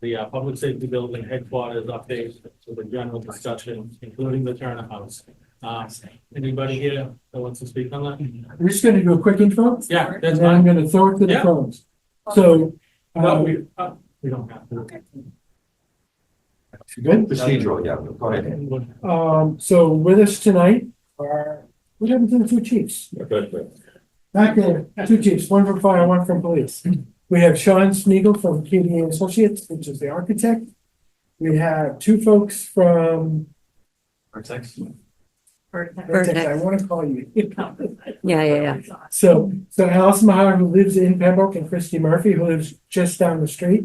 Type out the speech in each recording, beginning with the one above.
the public safety building headquarters update to the general discussion, including the Turner House. Anybody here that wants to speak on that? We're just gonna do a quick intro. Yeah, And that's then I'm fine. gonna throw it to the Yeah. phones. So, No, we don't have to. you good? Procedural, yeah, go ahead. So with us tonight are, what happened to the two chiefs? Good. Back there, two chiefs, one from fire, one from police. We have Sean Smeagol from KDA Associates, which is the architect. We have two folks from Architects? Vertex, I want to call you. Yeah. So Alice Maher, who lives in Pembroke, and Christy Murphy, who lives just down the street.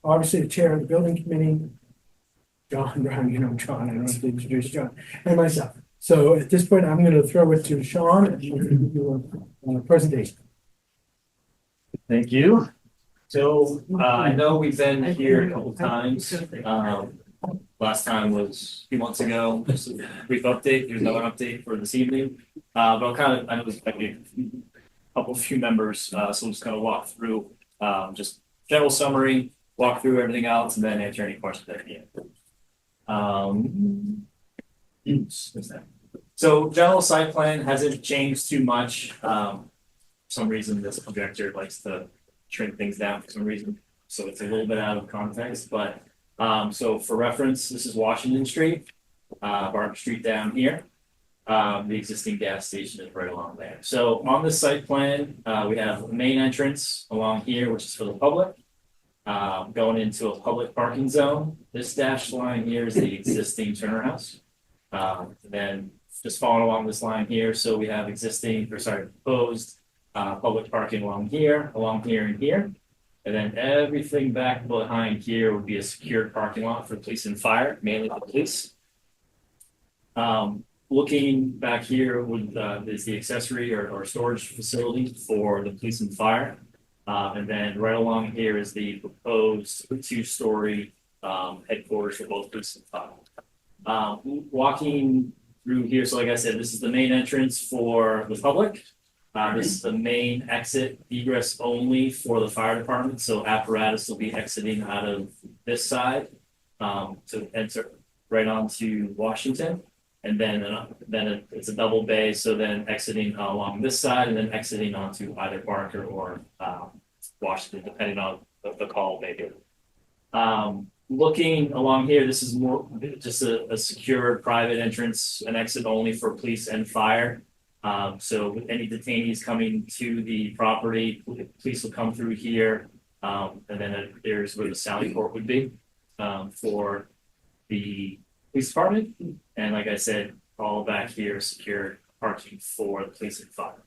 Obviously, the chair of the building committee. John Brown, you know John, I don't have to introduce John, and myself. So at this point, I'm going to throw it to Sean and he'll give you a presentation. Thank you. So I know we've been here a couple times. Last time was a few months ago. Just a brief update. There's another update for this evening. But I'll I know there's like a few members, so we'll just kind of walk through just general summary, walk through everything else, and then answer any questions at the end. So general site plan hasn't changed too much. For some reason, this projector likes to shrink things down for some reason, so it's a little bit out of context. But so for reference, this is Washington Street, Barber Street down here. The existing gas station is right along there. So on this site plan, we have the main entrance along here, which is for the public. Going into a public parking zone. This dashed line here is the existing Turner House. Then just following along this line here, so we have proposed public parking along here, and here. And then everything back behind here would be a secured parking lot for police and fire, mainly the police. Looking back here is the accessory or storage facility for the police and fire. And then right along here is the proposed two-story headquarters for both police and fire. Walking through here, so like I said, this is the main entrance for the public. This is the main exit, egress only for the fire department. So apparatus will be exiting out of this side to enter right onto Washington. And then it's a double bay, so then exiting along this side and then exiting onto either Barker or Washington, depending on the call maybe. Looking along here, this is more just a secure private entrance, an exit only for police and fire. So with any detainees coming to the property, police will come through here, and then there's where the Sally Port would be for the police department. And like I said, all back here, secure parking for the police and fire.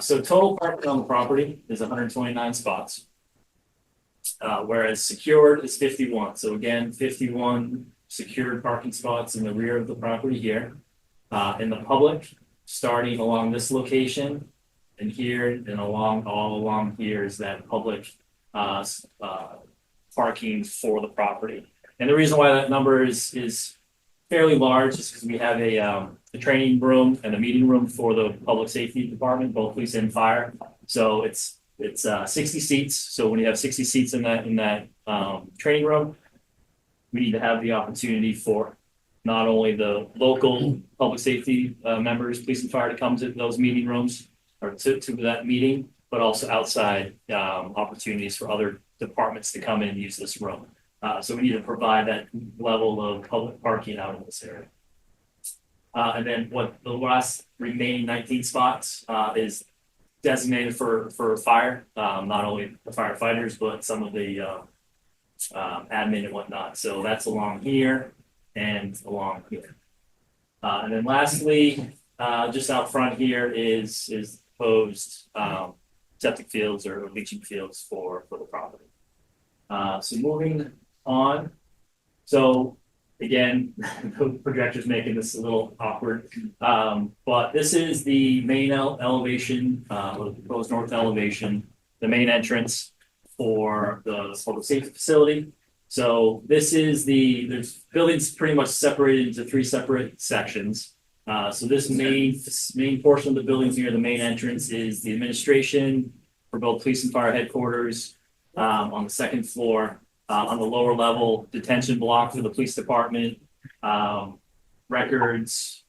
So total parking on the property is 129 spots, whereas secured is 51. So again, 51 secured parking spots in the rear of the property here. In the public, starting along this location and here and all along here is that public parking for the property. And the reason why that number is fairly large is because we have a training room and a meeting room for the public safety department, both police and fire. So it's 60 seats. So when you have 60 seats in that training room, we need to have the opportunity for not only the local public safety members, police and fire to come to those meeting rooms or to that meeting, but also outside opportunities for other departments to come in and use this room. So we need to provide that level of public parking out in this area. And then what the last remaining 19 spots is designated for fire, not only the firefighters, but some of the admin and whatnot. So that's along here and along here. And then lastly, just out front here is proposed septic fields or leaching fields for the property. So moving on. So again, the projector's making this a little awkward. But this is the main elevation, or the proposed north elevation, the main entrance for the public safety facility. So this is there's buildings pretty much separated into three separate sections. So this main portion of the buildings here, the main entrance, is the administration for both police and fire headquarters on the second floor. On the lower level, detention block for the police department, records,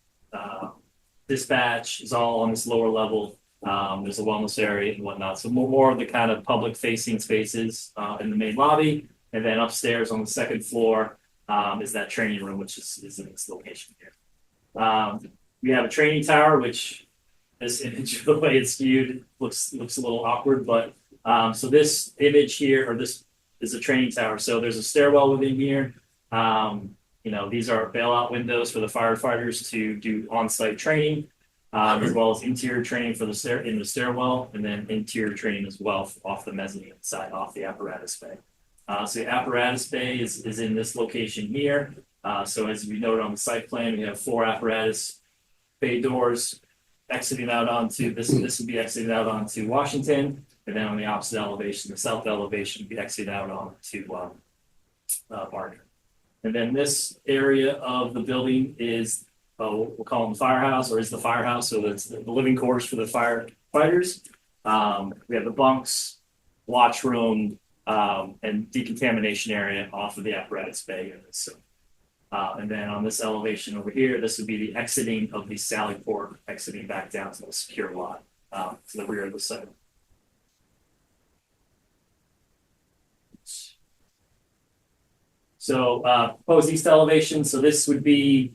dispatch is all on this lower level. There's a wellness area and whatnot. So more of the kind of public facing spaces in the main lobby. And then upstairs on the second floor is that training room, which is in this location here. We have a training tower, which this image, the way it's skewed, looks a little awkward. But so this image here, or this is a training tower. So there's a stairwell within here. These are bailout windows for the firefighters to do on-site training, as well as interior training for the stairwell, and then interior training as well off the mezzanine side, off the apparatus bay. So the apparatus bay is in this location here. So as we noted on the site plan, we have 4 apparatus bay doors exiting out onto this would be exiting out onto Washington, and then on the opposite elevation, the south elevation would be exiting out onto Barker. And then this area of the building is we'll call them the firehouse, or is the firehouse. So that's the living quarters for the firefighters. We have the bunks, watch room, and decontamination area off of the apparatus bay units. So, and then on this elevation over here, this would be the exiting of the Sally Port, exiting back down to the secure lot to the rear of the site. So proposed east elevation. So this would be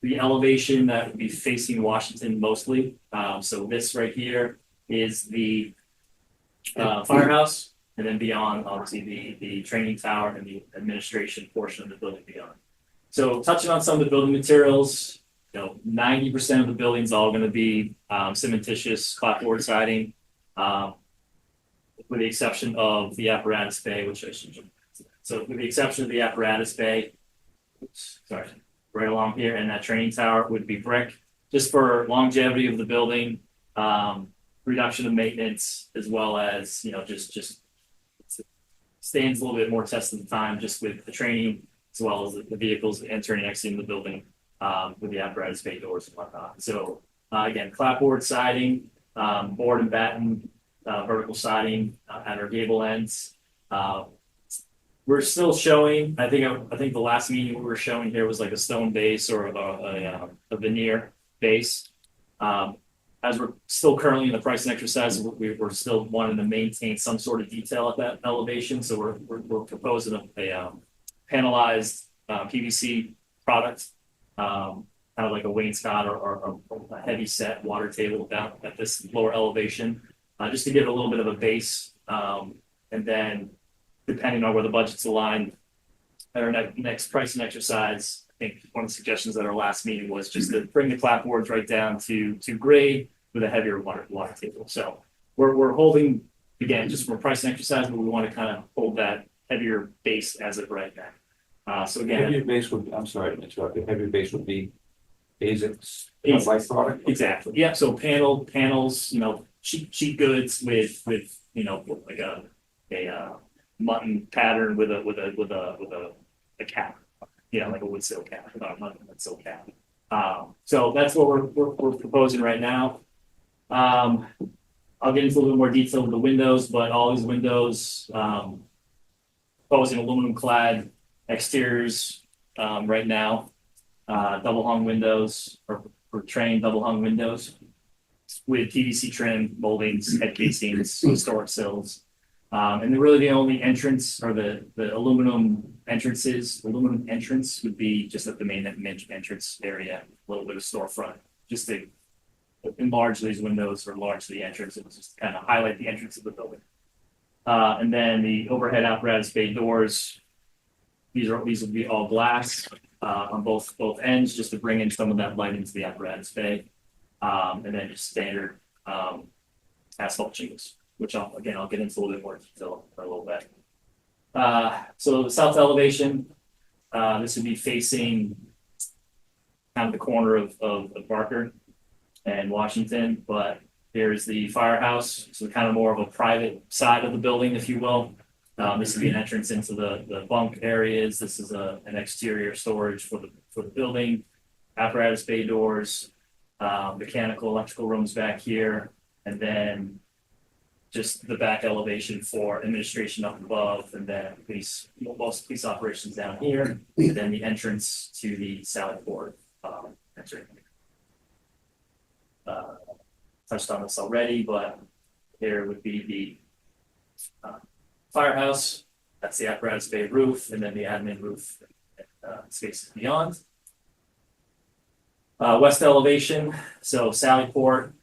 the elevation that would be facing Washington mostly. So this right here is the firehouse, and then beyond, obviously, the training tower and the administration portion of the building beyond. So touching on some of the building materials, 90% of the building's all going to be cementitious clapboard siding, with the exception of the apparatus bay, which I should. So with the exception of the apparatus bay, right along here, and that training tower would be brick, just for longevity of the building, reduction of maintenance, as well as, just stands a little bit more test of the time, just with the training, as well as the vehicles entering and exiting the building, with the apparatus bay doors and whatnot. So again, clapboard siding, board and batten, vertical siding at our gable ends. We're still showing, I think the last meeting we were showing here was like a stone base or a veneer base. As we're still currently in the pricing exercise, we're still wanting to maintain some sort of detail at that elevation. So we're proposing a panelized PVC product, kind of like a wainscot or a heavy set water table down at this lower elevation, just to give it a little bit of a base. And then, depending on where the budget's aligned, at our next pricing exercise, I think one of the suggestions at our last meeting was just to bring the clapboards right down to grade with a heavier water table. So we're holding, again, just from a pricing exercise, but we want to kind of hold that heavier base as of right now. So again, Heavier base would, I'm sorry to interrupt, the heavier base would be ASICs, ASICs. light product? Exactly. Yeah. So panels, cheap goods with like a mutton pattern with a cap, like a wood sill cap, not a mutton wood sill cap. So that's what we're proposing right now. I'll get into a little bit more detail with the windows, but all these windows, proposing aluminum clad exteriors right now, double hung windows or trained double hung windows with PVC trim, moldings, head casings, historic sills. And then really the only entrance or the aluminum entrances, aluminum entrance would be just at the main entrance area, a little bit of storefront, just to enlarge these windows or enlarge the entrance and just kind of highlight the entrance of the building. And then the overhead apparatus bay doors, these will be all glass on both ends, just to bring in some of that light into the apparatus bay. And then just standard asphalt shingles, which I'll get into a little bit more detail for a little bit. So the south elevation, this would be facing kind of the corner of Barker and Washington, but there's the firehouse, so kind of more of a private side of the building, if you will. This would be an entrance into the bunk areas. This is an exterior storage for the building, apparatus bay doors, mechanical, electrical rooms back here, and then just the back elevation for administration up above, and then most police operations down here, and then the entrance to the Sally Port. Entry. Touched on this already, but there would be the firehouse. That's the apparatus bay roof, and then the admin roof spaces beyond. West elevation, so Sally Port.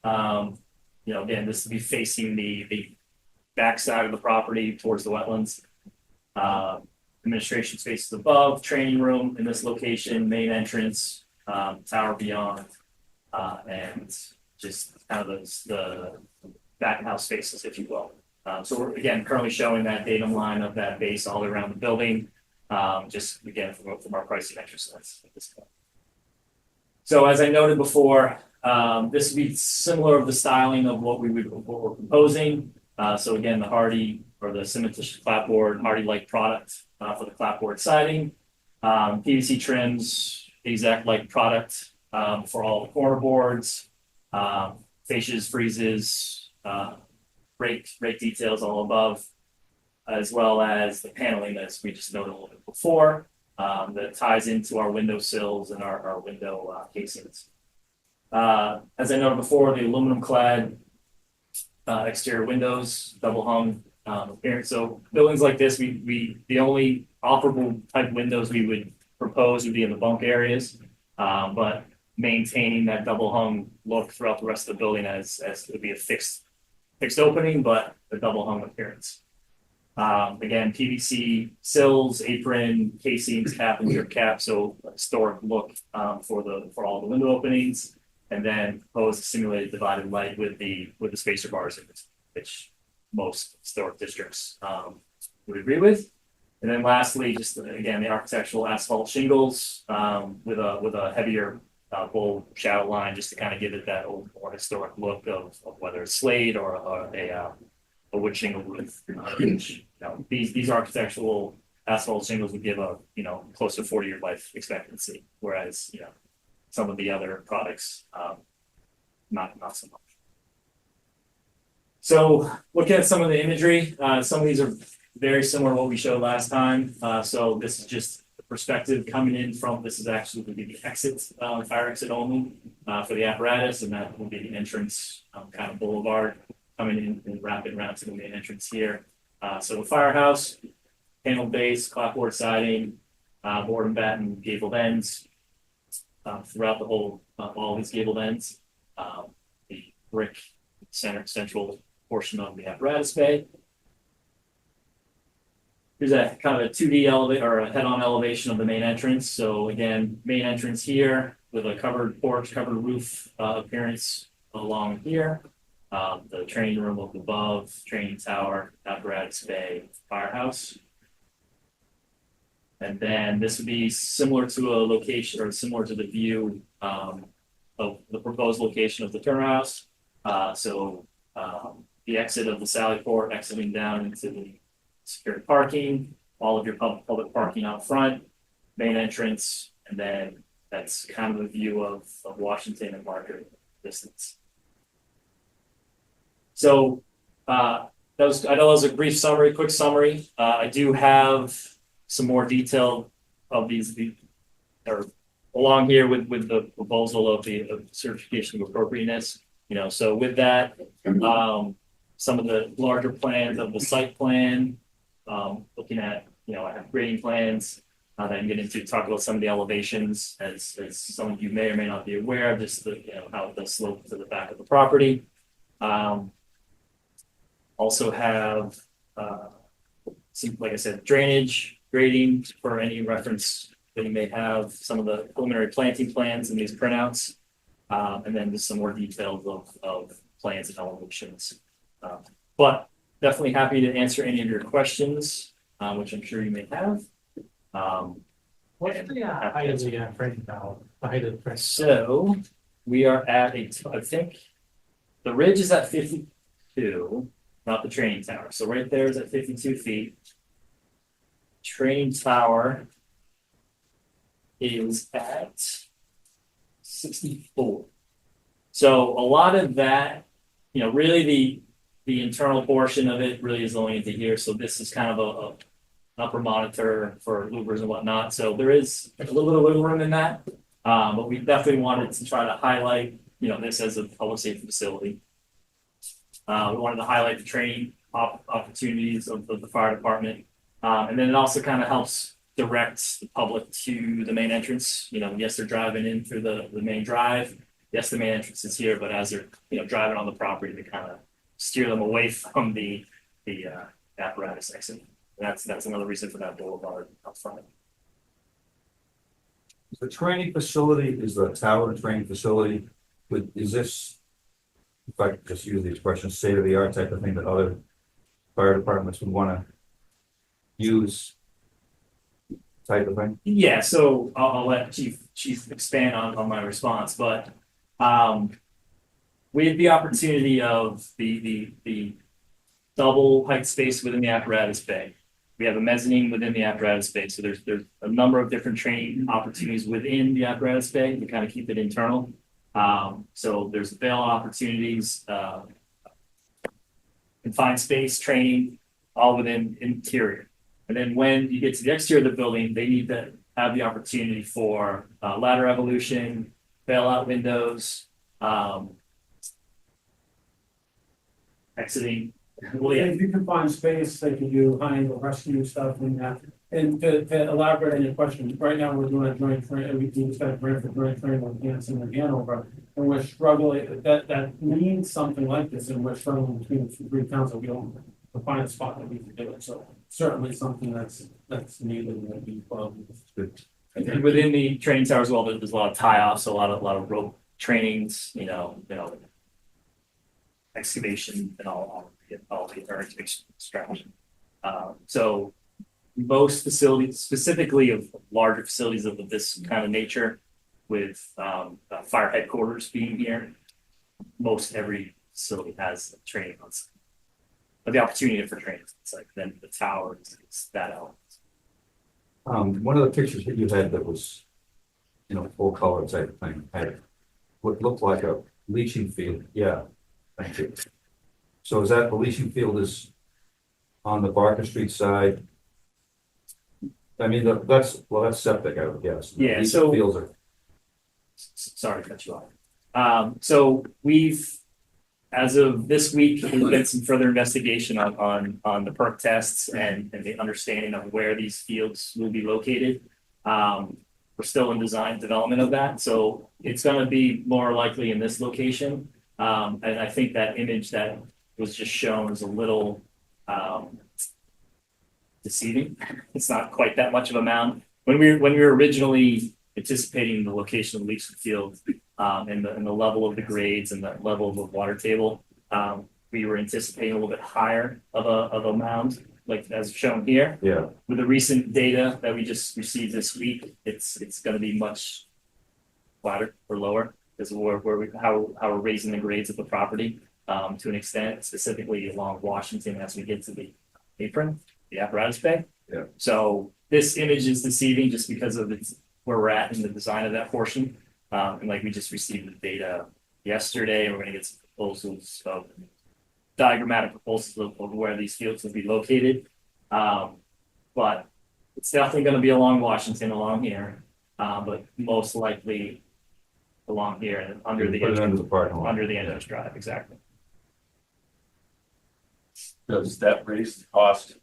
Again, this would be facing the backside of the property towards the wetlands. Administration spaces above, training room in this location, main entrance, tower beyond, and just kind of the back house spaces, if you will. So we're again currently showing that datum line of that base all around the building, just again from our pricing exercise at this point. So as I noted before, this would be similar of the styling of what we're proposing. So again, the hardy or the cementitious clapboard, hardy-like product for the clapboard siding, PVC trims, exact-like product for all the corner boards, fascias, freezes, rake details all above, as well as the paneling as we just noted a little bit before, that ties into our window sills and our window casings. As I noted before, the aluminum clad exterior windows, double hung appearance. So buildings like this, the only operable type windows we would propose would be in the bunk areas, but maintaining that double hung look throughout the rest of the building as it would be a fixed opening, but a double hung appearance. Again, PVC sills, apron, casings, cap and drip cap, so historic look for all the window openings, and then propose a simulated divided light with the spacer bars in it, which most historic districts would agree with. And then lastly, just again, the architectural asphalt shingles with a heavier bold shadow line, just to kind of give it that old, more historic look of whether it's slate or a wood shingle roof. These architectural asphalt shingles would give a close to 40-year life expectancy, whereas some of the other products not so much. So looking at some of the imagery, some of these are very similar to what we showed last time. So this is just the perspective coming in from, this is actually going to be the exit, fire exit only for the apparatus, and that will be the entrance kind of boulevard coming in and wrapping around to the main entrance here. So a firehouse, panel base, clapboard siding, board and batten gabled ends throughout the whole, all these gabled ends. The brick central portion of the apparatus bay. Here's a kind of a 2D elevate or a head-on elevation of the main entrance. So again, main entrance here with a covered porch, covered roof appearance along here. The training room up above, training tower, apparatus bay, firehouse. And then this would be similar to a location or similar to the view of the proposed location of the turnaround house. The exit of the Sally Port, exiting down into the secured parking, all of your public parking out front, main entrance, and then that's kind of a view of Washington and Market distance. So I know that was a brief summary, quick summary. I do have some more detail of these or along here with the proposal of the certification of appropriateness. So with that, some of the larger plans of the site plan, looking at I have grading plans. Then get into talk about some of the elevations, as some of you may or may not be aware of, just how it does slope to the back of the property. Also have, like I said, drainage, grading for any reference that you may have, some of the preliminary planting plans in these printouts, and then just some more details of plans and elevations. But definitely happy to answer any of your questions, which I'm sure you may have. What's the height of the training tower? The height of the training. So we are at I think the ridge is at 52, not the training tower. So right there is at 52 feet. Training tower is at 64. So a lot of that, really the internal portion of it really is only into here, so this is kind of a upper monitor for louvers and whatnot, so there is a little bit of wiggle room in that. But we definitely wanted to try to highlight, this as a public safety facility. We wanted to highlight the training opportunities of the fire department. And then it also kind of helps direct the public to the main entrance. Yes, they're driving in through the main drive. Yes, the main entrance is here, but as they're, driving on the property, they kind of steer them away from the apparatus exit. That's another reason for that boulevard up front. The training facility is the tower training facility. Is this, if I could just use the expression, state of the art type of thing that other fire departments would want to use type of thing? Yeah, so I'll let Chief expand on my response, but we had the opportunity of the double height space within the apparatus bay. We have a mezzanine within the apparatus bay, so there's a number of different training opportunities within the apparatus bay to kind of keep it internal. So there's bail opportunities, confined space training, all within interior. And then when you get to the exterior of the building, they need to have the opportunity for ladder evolution, bailout windows, exiting. Well, yeah. If you can find space, they can do high angle rescue stuff and that. And to elaborate on your question, right now we're doing a joint training, we just got a grant for joint training with Hanson and Hanover. And we're struggling, that means something like this, and we're struggling between the three towns that we don't find a spot that we can do it. So certainly something that's needed and that we And within the training tower as well, there's a lot of tie-offs, a lot of rope trainings, excavation and all the excavation extraction. So most facilities, specifically of larger facilities of this kind of nature, with fire headquarters being here, most every facility has training on site. But the opportunity for training, it's like then the tower is that element. One of the pictures that you had that was, full color type of thing, had what looked like a leaching field. Yeah, thank you. So is that the leaching field is on the Barker Street side? I mean, that's septic, I would guess. Yeah, These so fields are. Sorry to cut you off. So we've, as of this week, we've done some further investigation on the perk tests and the understanding of where these fields will be located. We're still in design development of that, so it's going to be more likely in this location. And I think that image that was just shown is a little deceiving. It's not quite that much of a mound. When we were originally anticipating the location of the leaching field and the level of the grades and the level of the water table, we were anticipating a little bit higher of a mound, like as shown here. Yeah. With the recent data that we just received this week, it's going to be much flatter or lower, because how we're raising the grades of the property to an extent, specifically along Washington as we get to the apron, the apparatus bay. Yeah. So this image is deceiving just because of where we're at in the design of that portion. And like we just received the data yesterday, and we're going to get some proposals of diagrammatic proposals of where these fields will be located. But it's definitely going to be along Washington, along here, but most likely along here and under the entrance drive, exactly. Does that raise the cost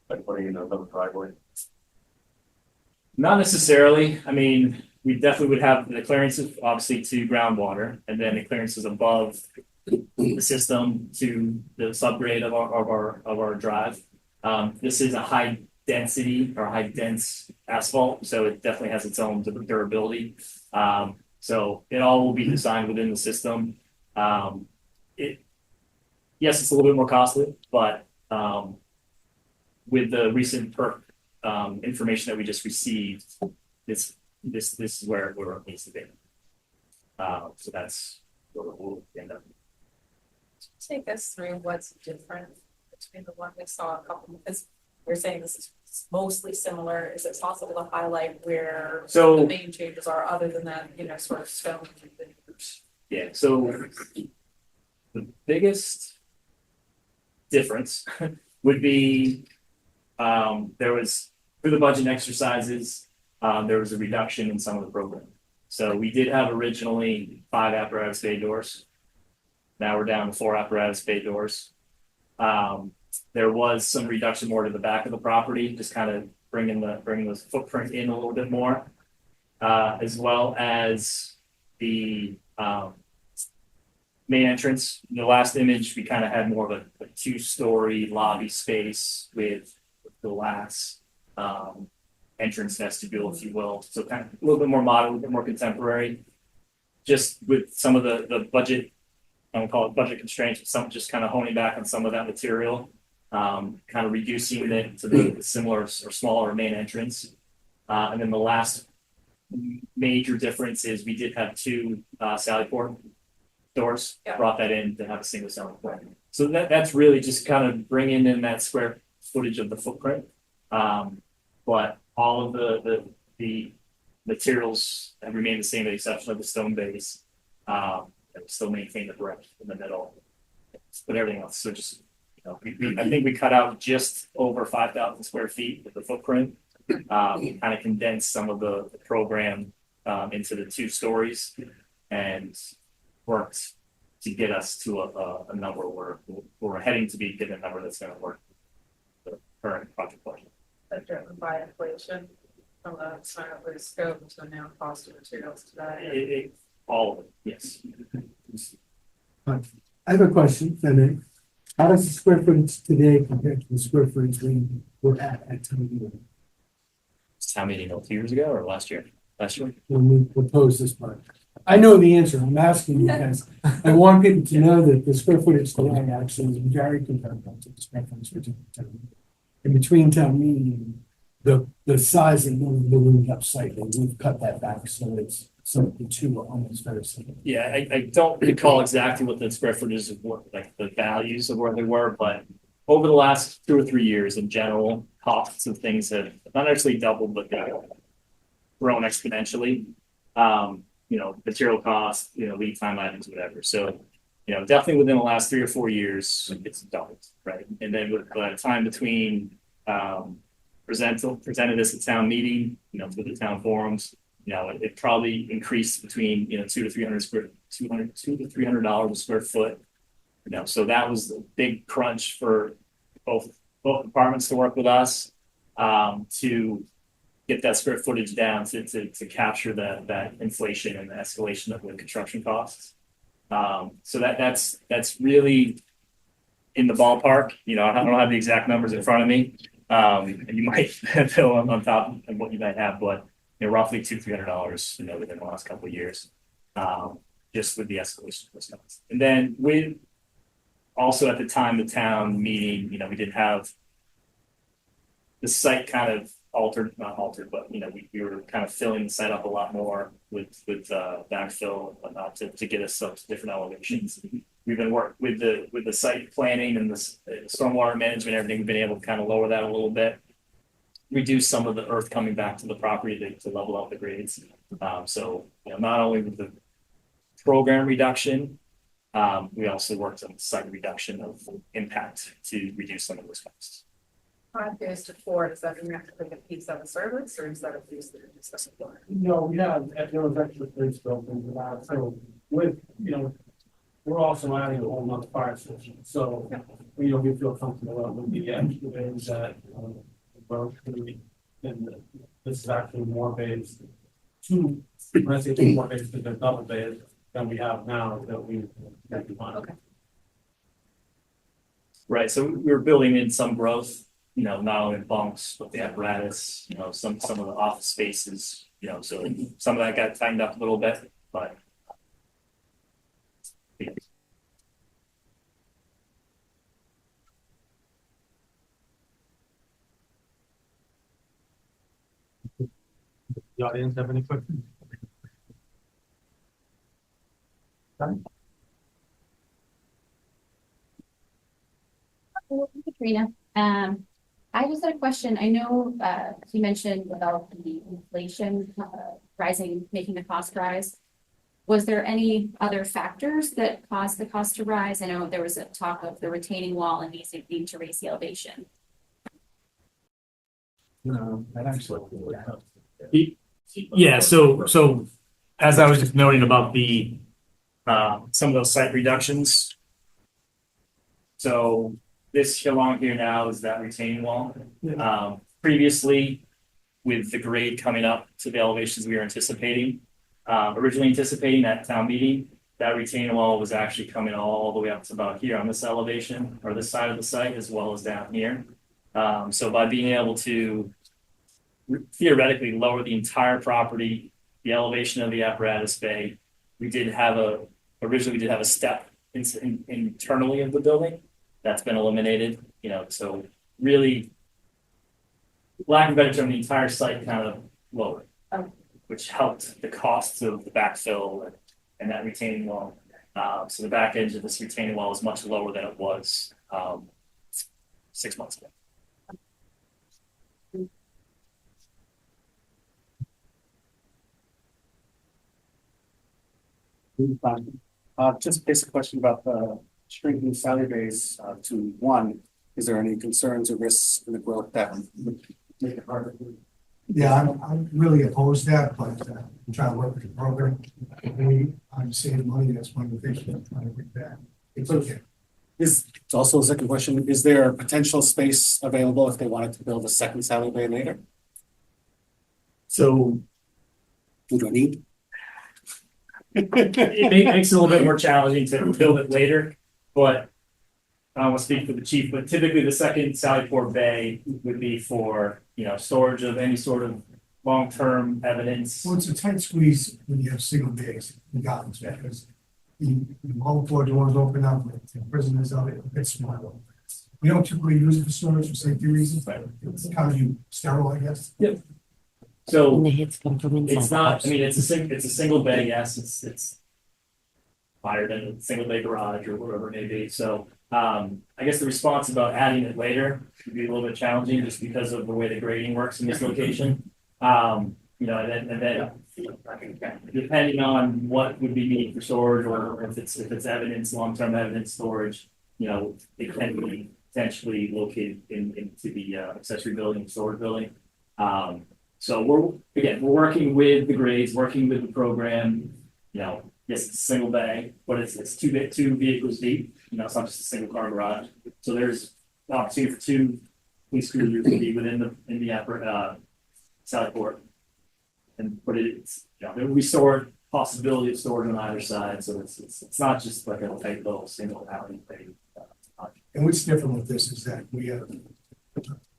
by putting in another driveway? Not necessarily. I mean, we definitely would have the clearances, obviously, to groundwater, and then the clearances above the system to the subgrade of our drive. This is a high density or high dense asphalt, so it definitely has its own durability. So it all will be designed within the system. Yes, it's a little bit more costly, but with the recent perk information that we just received, this is where it needs to be. So that's where we'll end up. Take us through what's different between the one we saw a couple, because we're saying this is mostly similar. Is it possible to highlight where the main changes are, other than that, sort of stone? Yeah, so the biggest difference would be, there was, through the budget exercises, there was a reduction in some of the programming. So we did have originally 5 apparatus bay doors. Now we're down to 4 apparatus bay doors. There was some reduction more to the back of the property, just kind of bringing the footprint in a little bit more, as well as the main entrance. In the last image, we kind of had more of a 2-story lobby space with glass entrance vestibule, if you will. So kind of a little bit more modern, a little bit more contemporary. Just with some of the budget, I don't call it budget constraints, but some just kind of honing back on some of that material, kind of reducing it to the similar or smaller main entrance. And then the last major difference is we did have 2 Sally port doors, Yeah. brought that in to have a single Sally port. So that's really just kind of bringing in that square footage of the footprint. But all of the materials have remained the same, with the exception of the stone base. And we still maintain the brick in the middle, but everything else. So just, I think we cut out just over 5,000 square feet of the footprint. Kind of condensed some of the program into the 2 stories, and worked to get us to a number where we're heading to be given a number that's going to work the current project budget. That driven by inflation from the sign up with the scope to now cost of materials today. All of it, yes. I have a question, Fenner. How does the square footage today compare to the square footage we were at town meeting Town meeting 2 years ago or last year? Last year. when we proposed this project? I know the answer. I'm asking because I want people to know that the square footage today actually is very comparable to the square footage for town meeting. In between town meeting, the size of the room up slightly, we've cut that back, so it's so the 2 are almost very similar. Yeah, I don't recall exactly what the square footage of what, like the values of where they were, but over the last 2 or 3 years in general, costs of things have not actually doubled, but they've grown exponentially. Material costs, lead time items, whatever. So, definitely within the last 3 or 4 years, it's doubled, right? And then with the time between presented this at town meeting, through the town forums, it probably increased between $200 to $300 a square foot. So that was a big crunch for both departments to work with us to get that square footage down to capture that inflation and the escalation of the construction costs. So that's really in the ballpark. I don't have the exact numbers in front of me, and you might fill on top of what you might have, but roughly $200-300, within the last couple of years, just with the escalation of those costs. And then with also at the time of the town meeting, we did have the site kind of not altered, but we were kind of filling the site up a lot more with backfill and whatnot to get us up to different elevations. We've been working with the site planning and the stormwater management, everything. We've been able to kind of lower that a little bit, reduce some of the earth coming back to the property to level out the grades. So not only with the program reduction, we also worked on site reduction of impact to reduce some of those costs. 5 goes to 4, does that mean we have to take a piece out of service, or is that a piece that is just a floor? No, we have, there was extra space built into that, so with, we're also adding a whole nother fire station, so, we feel comfortable with the extra bays that, both, and this is actually more bays, 2, when I say 2 more bays, because they're double bays than we have now that we. Okay. Right, so we were building in some growth, not only in bunks, but the apparatus, some of the office spaces, so some of that got tightened up a little bit, but. The audience have any questions? Katrina, I just had a question. I know you mentioned about the inflation rising, making the cost rise. Was there any other factors that caused the cost to rise? I know there was a talk of the retaining wall and needing to raise the elevation. Yeah, so as I was just noting about the some of those site reductions. So this along here now is that retaining wall. Previously, with the grade coming up to the elevations we were anticipating, originally anticipating at town meeting, that retaining wall was actually coming all the way up to about here on this elevation or this side of the site as well as down here. So by being able to theoretically lower the entire property, the elevation of the apparatus bay, originally we did have a step internally of the building that's been eliminated, so really, lack of a better term, the entire site kind of lowered, which helped the costs of the backfill and that retaining wall. So the back edge of this retaining wall is much lower than it was 6 months ago. Just a basic question about the shrinking salary base to one. Is there any concerns or risks in the growth that would make it harder? Yeah, I'm really opposed to that, but I'm trying to work with the program. I'm saving money, that's one of the things I'm trying to bring back. It's okay. It's also a second question. Is there potential space available if they wanted to build a second salary bay later? So We don't need. it makes it a little bit more challenging to build it later, but I don't want to speak for the chief, but typically the second Sally Port Bay would be for, storage of any sort of long-term evidence. Well, it's a tight squeeze when you have single bays, regardless, because all four doors open up, the prisoners out, it gets smaller. We don't typically use it for storage for safety reasons, but it's kind of sterile, I guess. Yep. So And the hits come from inside. it's not, it's a single bay, yes, it's higher than a single bay garage or whatever it may be. So I guess the response about adding it later would be a little bit challenging just because of the way the grading works in this location. And then depending on what would be needed for storage or if it's evidence, long-term evidence storage, it can be potentially located into the accessory building, storage building. So we're working with the grades, working with the program, yes, it's a single bay, but it's two vehicles deep, it's not just a single car garage. So there's an opportunity for two police cruisers to be within the Sally Port. But it's, there will be possibility of storage on either side, so it's not just like a tight little single alley bay. And what's different with this is that we have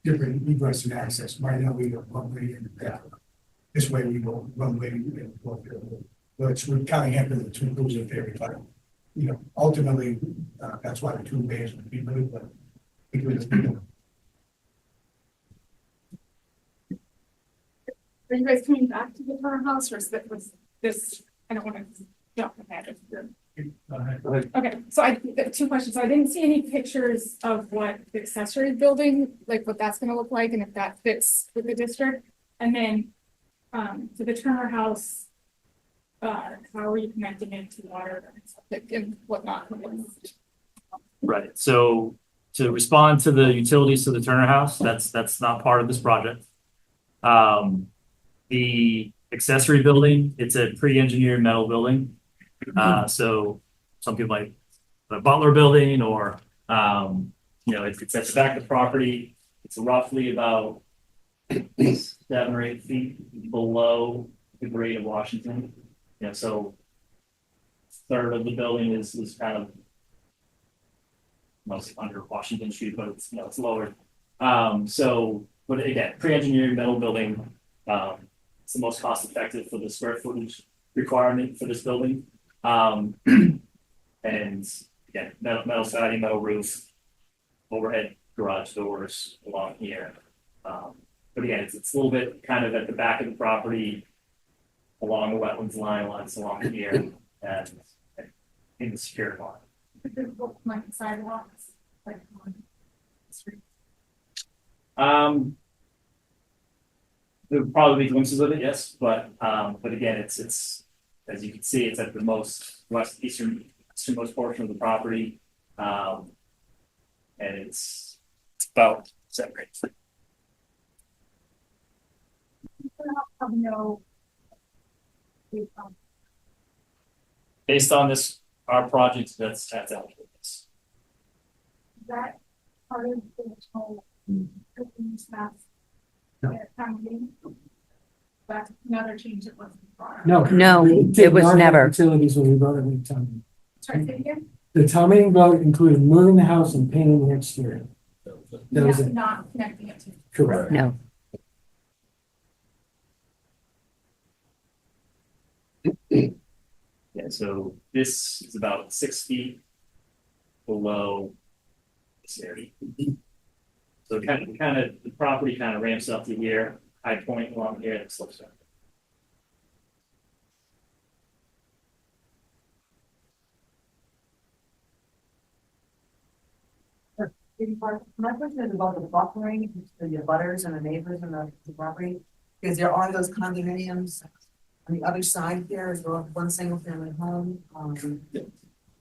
different egress and access. Right now, we have one way in the back. This way we go one way and one way. But we're kind of having the two cruisers every time. Ultimately, that's why the two bays would be moved, but because Are you guys coming back to the current house, or was this, I don't want to jump ahead of your. Okay, so two questions. So I didn't see any pictures of what the accessory building, like what that's gonna look like and if that fits with the district. And then, to the Turner House, how are you connecting it to water and whatnot? Right, so to respond to the utilities to the Turner House, that's not part of this project. The accessory building, it's a pre-engineered metal building. So some people like the Butler building or, it's at the back of the property. It's roughly about 7 or 8 feet below the grade of Washington. So a third of the building is kind of mostly under Washington Street, but it's lower. But again, pre-engineered metal building, it's the most cost effective for the square footage requirement for this building. And again, metal siding, metal roof, overhead garage doors along here. But again, it's a little bit kind of at the back of the property, along the wetlands line, along here, and in the secure line. Like sidewalks, like on the street. There would probably be glimpses of it, yes, but again, it's as you can see, it's at the most easternmost portion of the property. And it's about separate. Based on this, our project, that's eligible. That part of the whole staff. That's another change that wasn't brought up. No. No, We it did was not have never. Utilities when we voted on the town meeting. Sorry, say it again? The town meeting vote included moving the house and painting the exterior. That was it. Not connecting it to. Correct. No. Yeah, so this is about 6 feet below this area. So the property kind of ramps up to here, high point along here, and slopes down. My question is about the buffering to the butters and the neighbors and the property. Because there are those condominiums on the other side here, is there one single family home,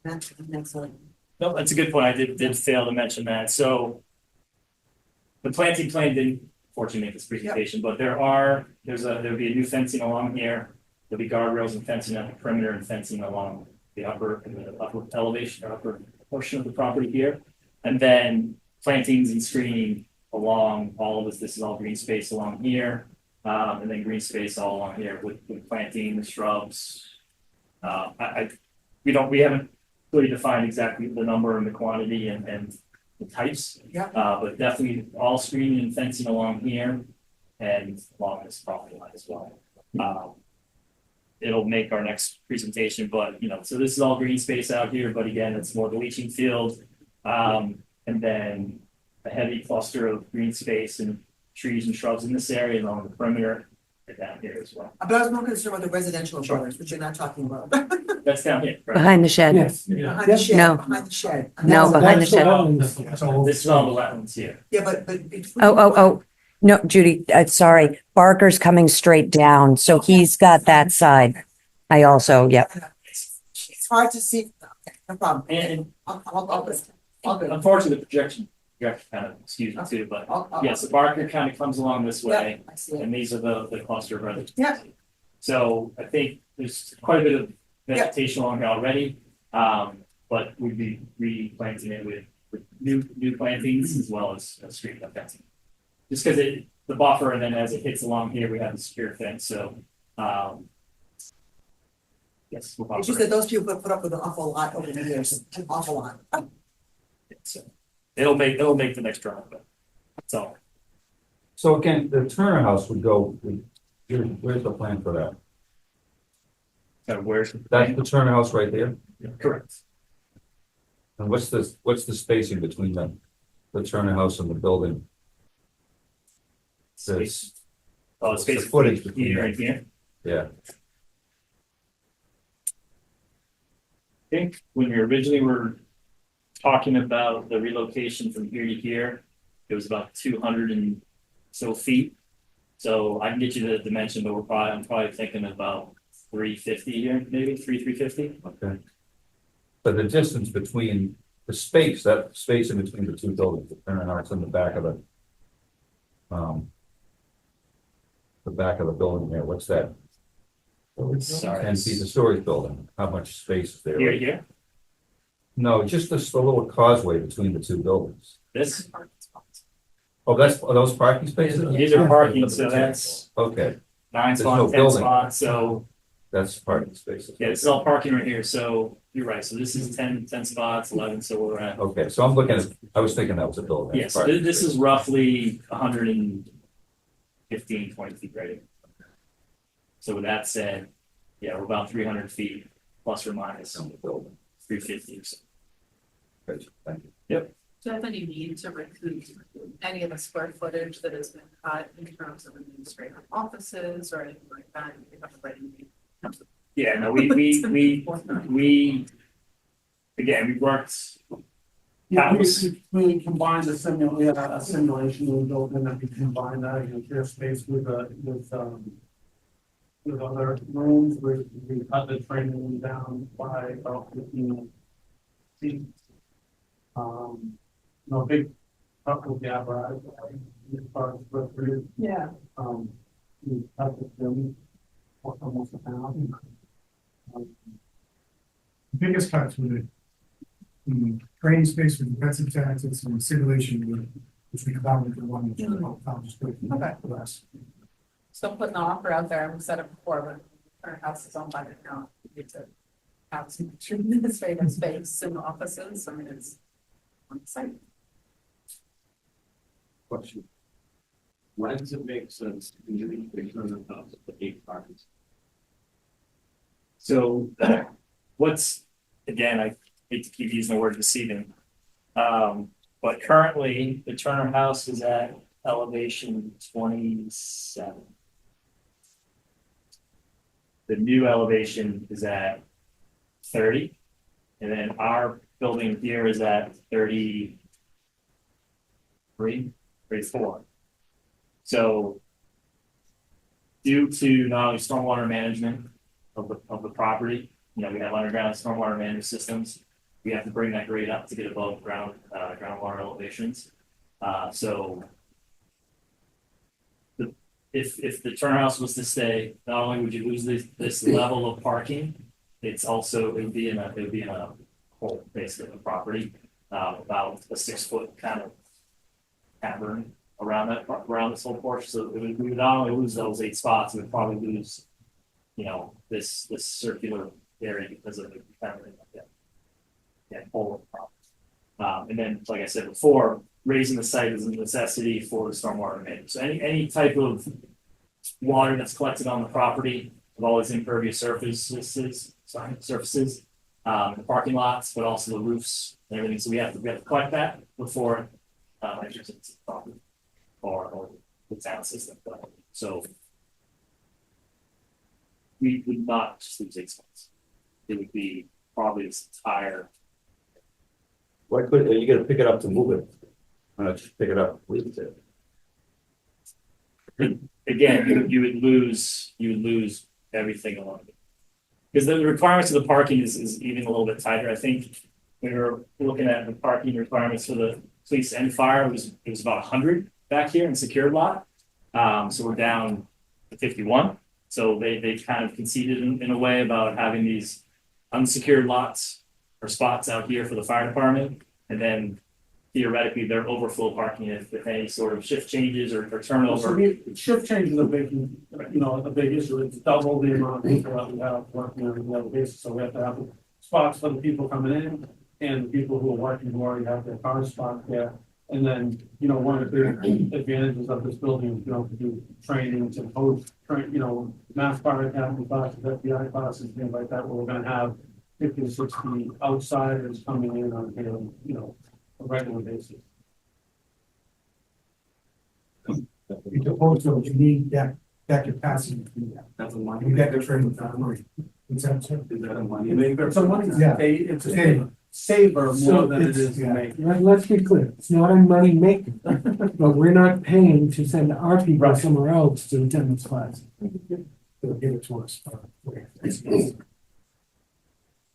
next one. No, that's a good point. I did fail to mention that. So the planting plan didn't fortunately make this presentation, but there'll be a new fencing along here. There'll be guardrails and fencing at the perimeter and fencing along the upper elevation or upper portion of the property here. And then plantings and screening along all of this. This is all green space along here. And then green space all along here with planting, the shrubs. We haven't really defined exactly the number and the quantity and the types. Yeah. But definitely all screening and fencing along here and along this property line as well. It'll make our next presentation, but so this is all green space out here, but again, it's more the leaching field. And then a heavy cluster of green space and trees and shrubs in this area along the perimeter and down here as well. But I was more concerned with the residential butters, which you're not talking about. That's down here, right? Behind the shed. Yes. Behind the shed, No. behind the shed. No, behind the That's the shed. wetlands. That's all. This is all the wetlands here. Yeah, but between. Oh. No, Judy, sorry. Barker's coming straight down. So he's got that side. I also, yep. It's hard to see. Okay, no problem. And I'll go. unfortunately, the projection kind of skews it too, but yes, the Barker kind of comes along this way. I see it. And these are the cluster of residents. Yeah. So I think there's quite a bit of vegetation along here already. But we'd be replanting it with new plantings as well as street fencing. Just because the buffer, and then as it hits along here, we have the secure fence, so yes. We'll It's just that those people put up with an awful lot over the years, an awful lot. So it'll make the next drawing, but that's all. So again, the Turner House would go, where's the plan for that? Where's That's the Turner House right there? correct? And what's the spacing between the Turner House and the building? Space. Oh, It's basically footage between right here. Yeah, I think when we originally were talking about the relocation from here to here, it was about 200 and so feet. So I can get you the dimension, but I'm probably thinking about 350 here, maybe 350. okay. But the distance between that space in between the two buildings, the Turner House and the back of the building there, what's that? Sorry. 10 feet, the storage building, how much space is there? Here. No, just this the little causeway between the two buildings. This, Oh, are those parking spaces? these are parking, so that's Okay, 9 There's spots, no 10 building. spots, so that's parking spaces. yeah, this is all parking right here, so you're right, so this is 10 spots, 11, so we're at, Okay, so I was thinking that was a building. yes, this is roughly 115, 20 feet right here. So with that said, yeah, we're about 300 feet plus or minus On the building. 350 or so. Okay, thank you. Do you have any need to recoup any of the square footage that has been cut in terms of administrative offices or anything like that? You have to write anything. Yeah, no, we again, we worked. We combined we had a simulation we built in that we combined that in share space with with other rooms, we cut the training room down by about 15 feet. No big couple gap, right? As far as square footage, Yeah. we cut the gym almost a pound. Biggest cuts with the training space with defensive tactics and simulation room, which we combined into one, which I'll just put in Okay. the last. So putting the offer out there, I've said it before, but our house is owned by the town. We need to have some administrative space and offices. I mean, it's on site. Question. Why does it make sense to do the turn of house for 8 parking? So what's, again, I hate to keep using the word deceiving. But currently the Turner House is at elevation 27. The new elevation is at 30. And then our building here is at 33, 34. So due to not only stormwater management of the property, you know, we have underground stormwater management systems. We have to bring that grade up to get above groundwater elevations. So if the Turner House was to stay, not only would you lose this level of parking, it would be in a hole basically of the property, about a 6-foot kind of cavern around this whole porch. So we would not only lose those 8 spots, we would probably lose, you know, this circular area because of the kind of hole. And then, like I said before, raising the site is a necessity for the stormwater management. So any type of water that's collected on the property with all these impervious surfaces, the parking lots, but also the roofs and everything. So we have to collect that before enters into the property or the town system. So we would not just lose 8 spots. It would be probably this entire. Why could, you gotta pick it up to move it? Why not just pick it up, leave it there? Again, you would lose everything along it. Because the requirements of the parking is even a little bit tighter. I think we were looking at the parking requirements for the police and fire, it was about 100 back here in secured lot. So we're down to 51. So they kind of conceded in a way about having these unsecured lots or spots out here for the fire department, and then theoretically their overflow parking if any sort of shift changes or turnover. So shift change is a big issue. It's double the amount of people that we have working on a daily basis. So we have to have spots for the people coming in and the people who are working who already have their car spot there. And then, you know, one of the big advantages of this building is, you know, to do trainings and mass fire academy classes, FBI classes, things like that, where we're gonna have 50 to 60 outsiders coming in on a regular basis. You propose to, you need that capacity to do that. That's a money. You get the training for free. Is that so? Is that a money maker? So money, Yeah. it's a saver more than it is to make. Let's be clear, it's not a money maker, but we're not paying to send our people somewhere else to attend this class. They'll give it to us.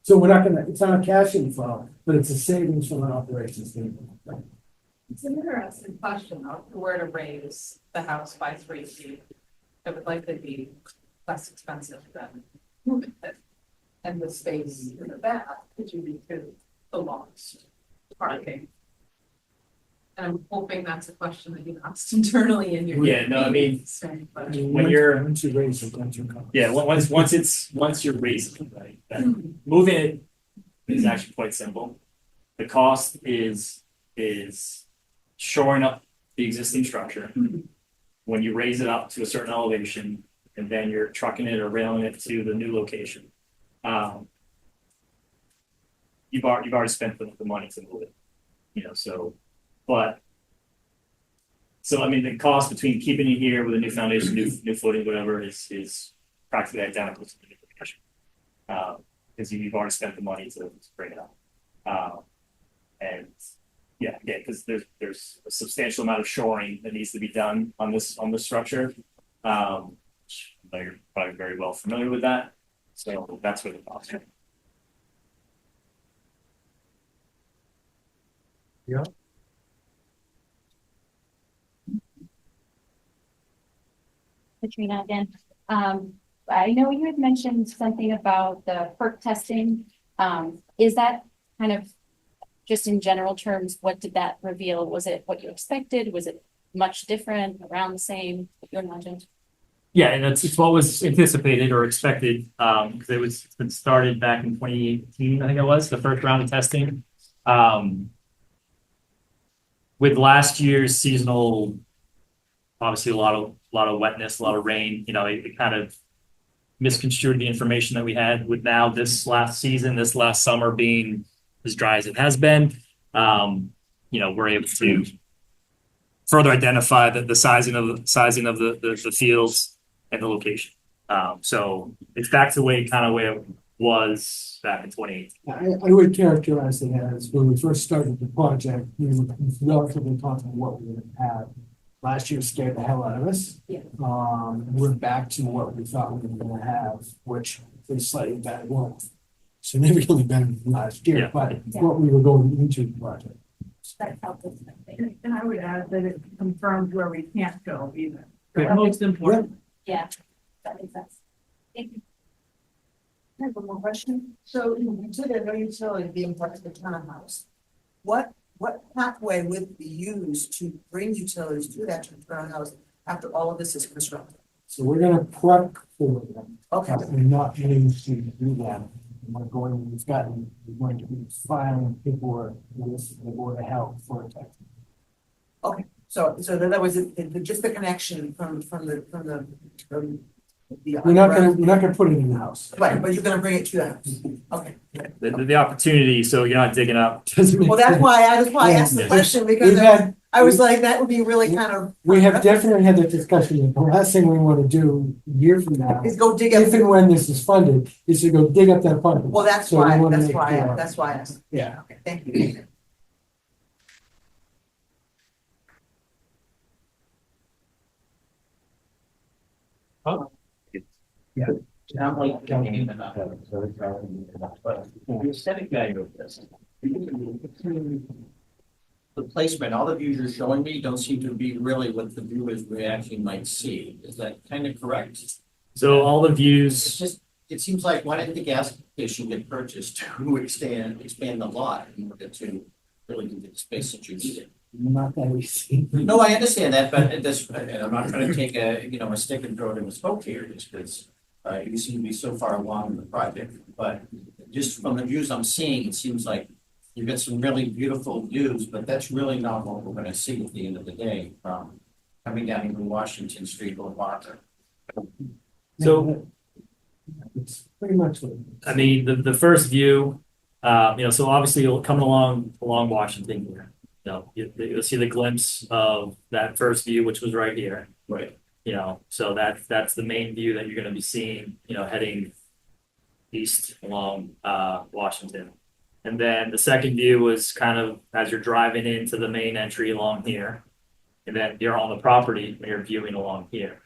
So we're not gonna, it's not a cash inflow, but it's a savings from an operations standpoint. It's an interesting question though, if we were to raise the house by 3 feet, it would likely be less expensive than moving it. And the space in the back, could you to the lost parking? And I'm hoping that's a question that you asked internally in your. Yeah, no, I mean, But when you're, Once you raise it, that's your cost. yeah, once you're raising it, right, then moving it is actually quite simple. The cost is shoring up the existing structure. When you raise it up to a certain elevation, and then you're trucking it or railing it to the new location. You've already spent the money to move it, you know, so I mean, the cost between keeping it here with a new foundation, new footing, whatever, is practically identical to the new location. Because you've already spent the money to bring it up. And yeah, because there's a substantial amount of shoring that needs to be done on this structure. You're probably very well familiar with that. So that's where the cost. Katrina again. I know you had mentioned something about the perk testing. Is that kind of just in general terms, what did that reveal? Was it what you expected? Was it much different, around the same, what you imagined? Yeah, and it's what was anticipated or expected, because it's been started back in 2018, I think it was, the first round of testing. With last year's seasonal, obviously a lot of wetness, a lot of rain, it kind of misconstrued the information that we had. With now this last season, this last summer being as dry as it has been, we're able to further identify the sizing of the fields and the location. So it's back to where it was back in 2018. I would characterize it as when we first started the project, we were relatively confident what we would have. Last year scared the hell out of us. Yeah. We're back to what we thought we were gonna have, which is slightly better, well, significantly better than last year, Yeah. but what we were going into the project. That helped us. And I would add that it confirmed where we can't go either. Most important. Yeah, that makes sense. Thank you. I have one more question. So you said there are no utility being part of the townhouse. What pathway would be used to bring utilities to that townhouse after all of this is constructed? So we're gonna prep for them. Okay. We're not going to do that. We're going to be filing paperwork with the Board of Health for it. Okay, so that was just the connection from the. We're not gonna put it in the house. Right, but you're gonna bring it to the house. Okay. The opportunity, so you're not digging up. Well, that's why I asked the Yeah. question, because I was like, that would be really kind of. We have definitely had that discussion. The last thing we want to do a year from now, Is go dig up. if and when this is funded, is to go dig up that fund. Well, that's So we why, wanna that's make why, sure. that's why I asked. Yeah. Okay, thank you. I'm like, talking about, but the aesthetic value of this. The placement, all the views you're showing me don't seem to be really what the viewers we actually might see. Is that kind of correct? So all the It's views, just, it seems like, why didn't the gas station get purchased to expand the lot in order to really give it the space that you needed? Not that easy. No, I understand that, but I'm not trying to take a stick and throw it in a spoke here, just because you seem to be so far along in the project, but just from the views I'm seeing, it seems like you've got some really beautiful views, but that's really not what we're gonna see at the end of the day from coming down even Washington Street or Walker. so It's pretty much what. I mean, the first view, so obviously you'll coming along Washington here. You'll see the glimpse of that first view, which was right here. Right. So that's the main view that you're going to be seeing, heading east along Washington. And then the second view was kind of as you're driving into the main entry along here. And then you're on the property and you're viewing along here.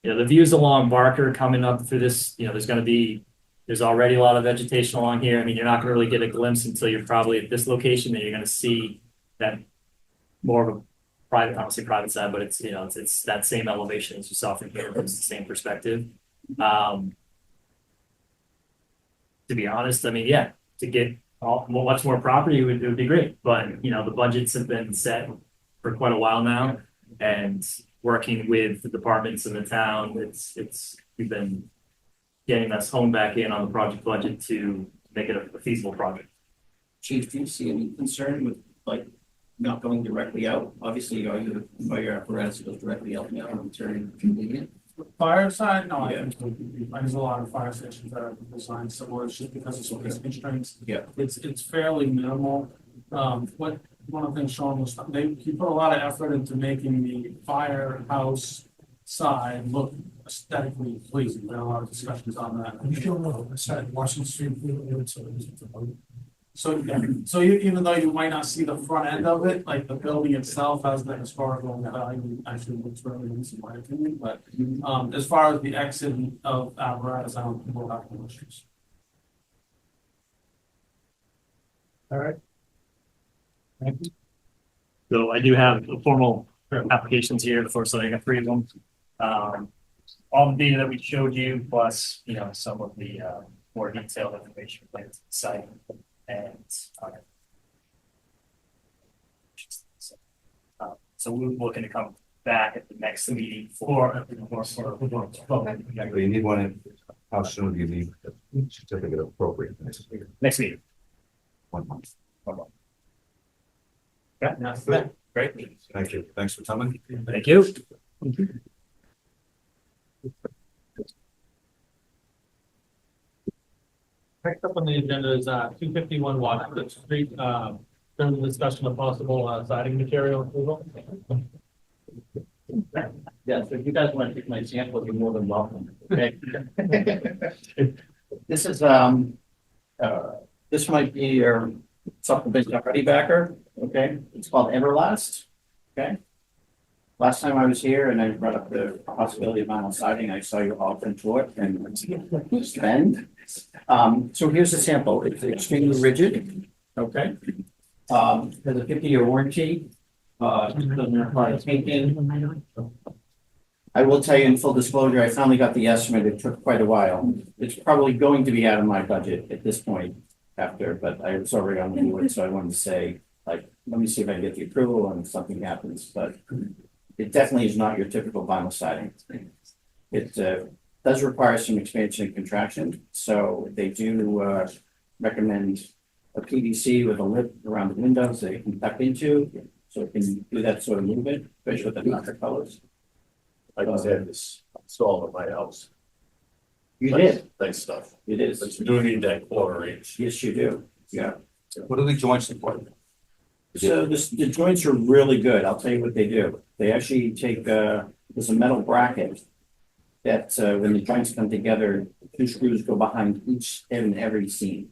The views along Barker coming up through this, there's already a lot of vegetation along here. I mean, you're not going to really get a glimpse until you're probably at this location, and you're going to see that more of a private, I don't say private side, but it's that same elevation as you saw from here. It's the same perspective. To be honest, I mean, yeah, to get much more property it would be great. But the budgets have been set for quite a while now, and working with the departments in the town, we've been getting us honed back in on the project budget to make it a feasible project. Chief, do you see any concern with not going directly out? Obviously, all your apparatus goes directly out now, and it's very convenient. Fire side, no, Yeah. there's a lot of fire stations that are designed similar, it's just because of space constraints. Yeah. It's fairly minimal. One of the things Sean was, he put a lot of effort into making the firehouse side look aesthetically pleasing. There are a lot of discussions on that. You don't know, beside Washington Street, it's Even though you might not see the front end of it, like the building itself has the historical value, actually looks really nice in my opinion, but, as far as the exit of apparatus, I don't think we'll have any issues. All right. So I do have the formal applications here, of course, I got 3 of them. All the data that we showed you, plus, some of the more detailed information related to the site and so we're looking to come back at the next meeting for. Do you need one in, how soon do you need a certificate of appropriateness? Next meeting. 1 month. 1 month. Yeah, that's good. Great. Thank you. Thanks for coming. Thank you. Next up on the agenda is 251 Washington Street, during the discussion of possible siding material approval. Yeah, so if you guys want to take my sample, you're more than welcome. Okay. This is, this might be your supplemental ready backer, okay? It's called Everlast, okay? Last time I was here and I brought up the possibility of vinyl siding, I saw you all contort and spend. So here's the sample. It's extremely rigid, okay? Has a 50-year warranty. Doesn't require painting. I will tell you in full disclosure, I finally got the estimate. It took quite a while. It's probably going to be out of my budget at this point after, but I was already on the board, so I wanted to say, like, let me see if I can get the approval and if something happens, but it definitely is not your typical vinyl siding. It does require some expansion and contraction, so they do recommend a PVC with a lip around the windows that you can tuck into, so it can do that sort of movement, especially with the darker colors. I just had this installed at my house. You did, Nice stuff. it is. But you do need that 1/4 inch. Yes, you do. Yeah. What are the joints for? So the joints are really good. I'll tell you what they do. They actually take, there's a metal bracket that, when the joints come together, 2 screws go behind each and every seam.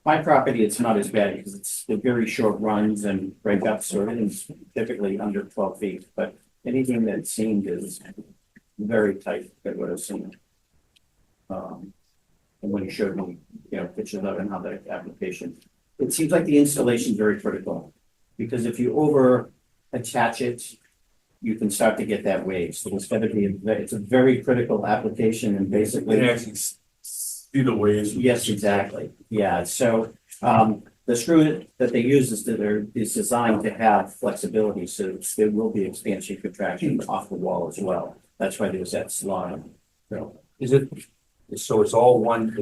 My property, it's not as bad because they're very short runs and break up, so everything's typically under 12 feet, but anything that's seamed is very tight, that's what I've seen. And when he showed me, pictures of it and how the application, it seems like the installation is very critical. Because if you over attach it, you can start to get that wave. So it's gotta be, it's a very critical application and basically. They actually see the waves. Yes, exactly. Yeah, so the screw that they use is designed to have flexibility, so there will be expansion contraction off the wall as well. That's why there's that slide. So Is it, so it's all one,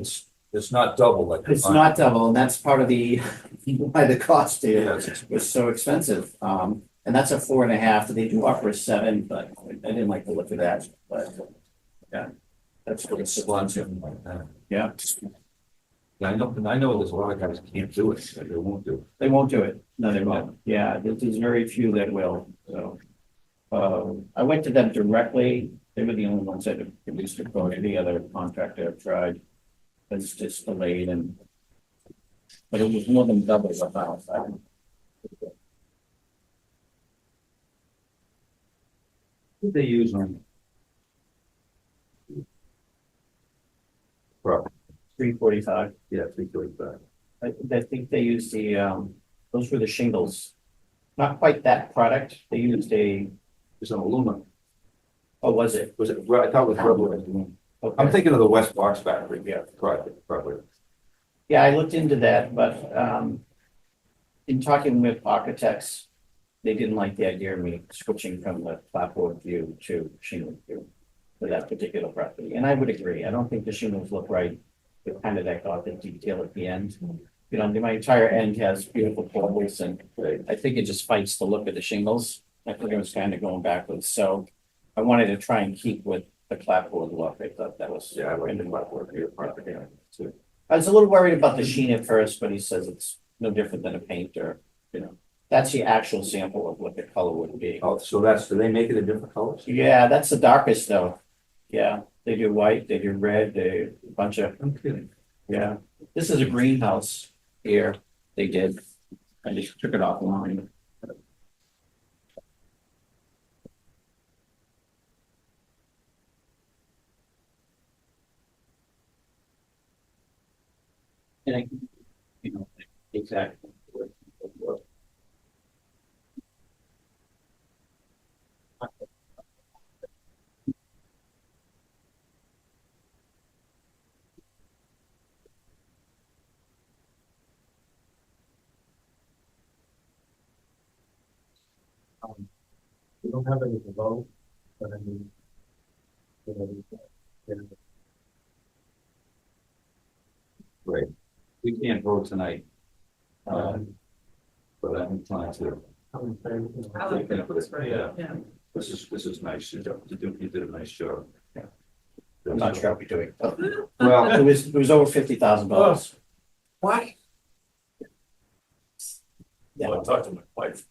it's not double like. it's not double, and that's part of the why the cost Yes. was so expensive. And that's a 4.5. They do offer a 7, but I didn't like the look of that. But yeah, that's what it's. Yeah. Yeah, I know there's a lot of guys that can't do it, that they won't do it. They won't do it. No, they won't. Yeah, there's very few that will, so. I went to them directly. They were the only ones that have produced a quote. Any other contractor I've tried was just delayed but it was more than double the amount. What they use on? Property, 345. yeah, 345. I think they used those were the shingles. Not quite that product. They used It's an aluminum. oh, was it? Was it, I thought it was rubber aluminum. Okay. I'm thinking of the West Box factory, yeah, probably. Yeah, I looked into that, but in talking with architects, they didn't like the idea of me switching from the clapboard view to shingle view for that particular property. And I would agree. I don't think the shingles look right. With kind of that gothic detail at the end. My entire end has beautiful portals, and I think it just fights the look of the shingles. I think it was kind of going backwards. So I wanted to try and keep with the clapboard look. I thought that was. Yeah, I like the clapboard here, property, too. I was a little worried about the sheen at first, but he says it's no different than a paint or, that's the actual sample of what the color would be. Oh, so do they make it in different colors? Yeah, that's the darkest though. Yeah, they do white, they do red, they a bunch of, I'm kidding. yeah. This is a greenhouse. here, they did. I just took it offline. And I, you know, exactly. We don't have any to vote, but I mean. Right, we can't vote tonight. But I'm inclined to. I like that, it looks great, Yeah. yeah. This is nice, you did a nice job. I'm not sure I'll be doing it. Well, It was over $50,000. What? Yeah. Well, I talked to my wife.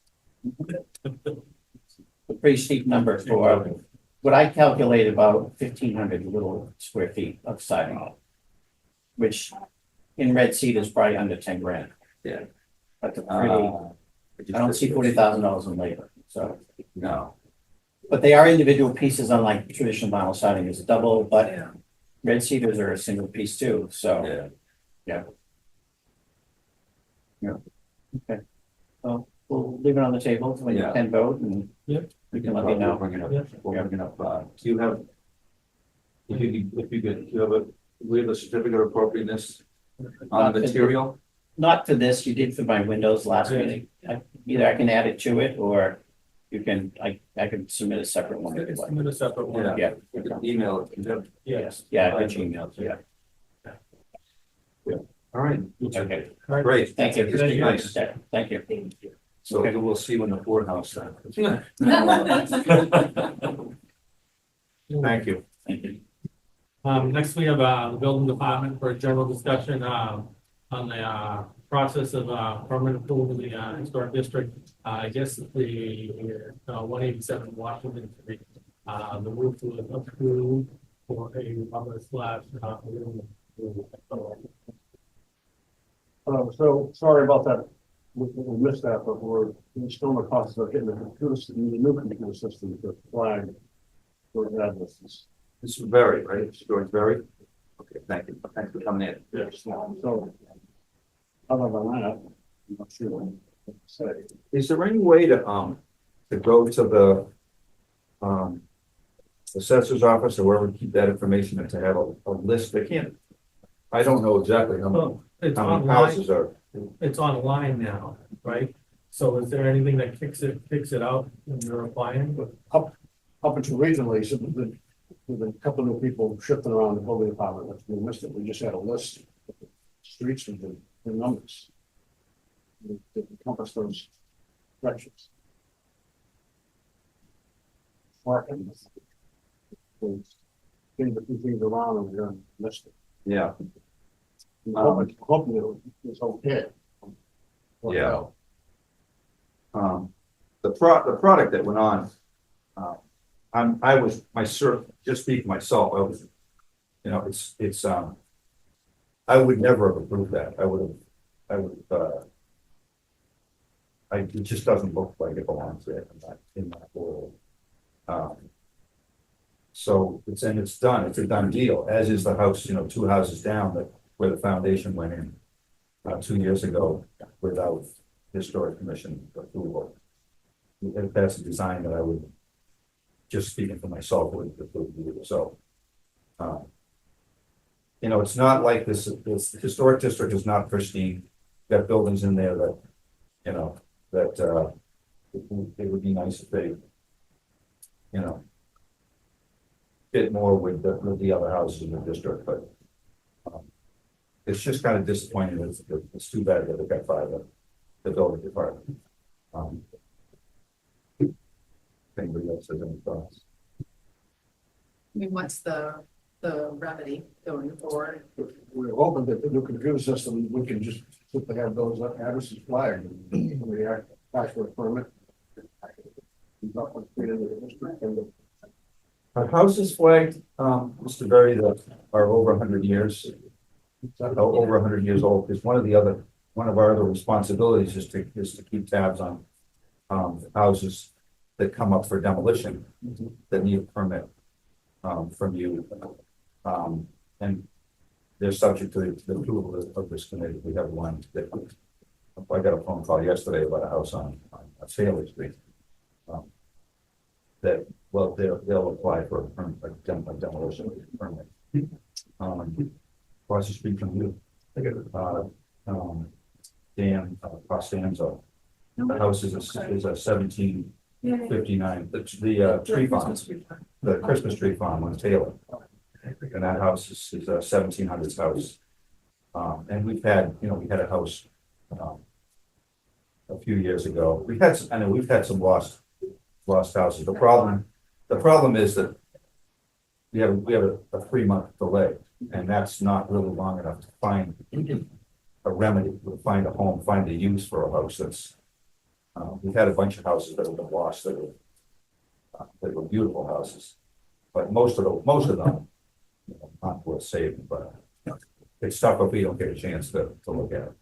A pretty steep number for what I calculate about 1,500 little square feet of siding. Which in red cedar is probably under 10 grand. Yeah. That's a pretty, I don't see $40,000 in labor, so. No, But they are individual pieces, unlike traditional vinyl siding is a double, but yeah, red cedars are a single piece too, so. yeah. Okay. Well, we'll leave it on the table when you Yeah. can vote and Yep. you can let me know. We'll bring it up, do you have? If you could, do you have we have a certificate of appropriateness on the material? Not for this, you did for my windows last meeting. Either I can add it to it or you can, I can submit a separate one. if you'd like. Submit a separate one. Yeah. Yeah, You can email it, you have- Yes. yeah, I got your emails, yeah. all right, Okay, great. thank you. Just be nice. Yeah, thank you. So we'll see when the courthouse. Thank you. Thank you. Next we have, the building department for a general discussion, on the, process of, permanent approval of the, historic district. I guess the, 187 Washington Street, the roof was approved for a rubber slab, So sorry about that. We missed that, but we're still in the process of getting the new computer system to flag for addresses. This is Barry, right? George Barry? Okay, thank you. Thanks for coming in. Yes. So other than that, I'm not sure what to say. Is there any way to go to the, assessor's office or wherever we keep that information and to have a list? They can't, I don't know exactly how many, Well, it's how many online, houses are. it's online now, right? So is there anything that kicks it out when you're applying? Up until recently, so there's been a couple of new people shifting around the building department. That's we missed it. We just had a list of the streets and the numbers. To encompass those directions. Working. Getting a few things around and we're gonna miss it. Yeah, Hoping it's okay. Yeah. The product that went on, just speaking for myself, I was, it's, I would never have approved that. It just doesn't look like it belongs there in that world. So it's done, it's a done deal, as is the house, 2 houses down where the foundation went in 2 years ago without historic commission approval. That's a design that I would, just speaking for myself, would approve. So, it's not like this historic district is not pristine. Got buildings in there that, it would be nice if they, fit more with the other houses in the district, but it's just kind of disappointing. It's too bad that it got by the building department. If anybody else has any thoughts? I mean, what's the remedy going forward? We're hoping that the new computer system, we can just simply have those addresses flagged and we ask for a permit. Not what's created in the district and Our houses flagged, Mr. Berry, that are over 100 years. Over 100 years old, because one of the other one of our other responsibilities is to keep tabs on, houses that come up for demolition that need a permit, from you. And they're subject to the approval of this committee. We have one that, I got a phone call yesterday about a house on Saley Street. That, well, they'll apply for a permit, a demolition permit. Across the street from you. Dan Costanzo. The house is a 1759, the tree farm, the Christmas tree farm on Taylor. And that house is a 1700s house. And we had a house a few years ago. We've had some lost houses. The problem is that we have a 3-month delay, and that's not really long enough to find a remedy, to find a home, find a use for a house. That's we've had a bunch of houses that have been lost that were beautiful houses, but most of them not worth saving. But it's tough if we don't get a chance to look at it.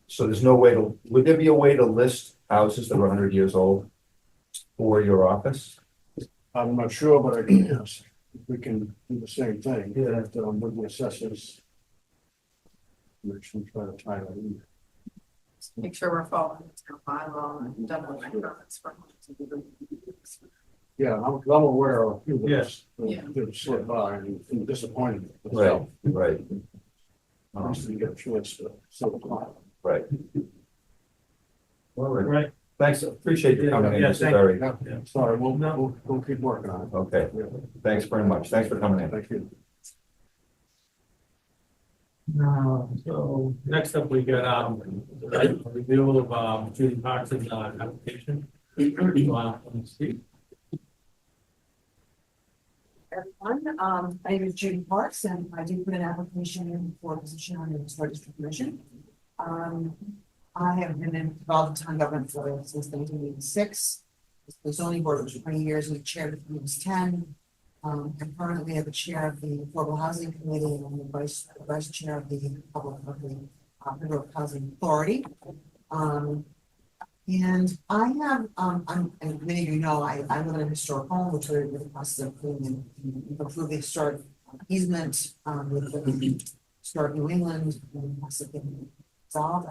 So there's no way to. Would there be a way to list houses that are 100 years old for your office? I'm not sure, but I guess we can do the same thing. Yeah. With the assessors. Which we try to tie that in. Make sure we're following the town bylaw and double permits for. Yeah, I'm aware of a few Yes. that slip by and disappointed. Right. Right. I didn't get a chance to sit upon. Right. All right. Right. Thanks. Appreciate you coming in. Yeah, This is thank very. Yeah, sorry, we'll keep working on it. Okay. Yeah. Thanks very much. Thanks for coming in. Thank you. So next up, we got, a review of, Judy Parks's, application. Everyone, my name is Judy Parks, and I do put an application in for a position on the Historic District Commission. I have been involved in town government since 1986. The zoning board was 20 years, and the chair of the was 10. I'm currently the chair of the Affordable Housing Committee, and I'm the vice chair of the Pembroke Housing Authority. And I have, and many of you know, I live in a historic home, which we're in the process of improving the historic easement with the historic New England, and also getting solved.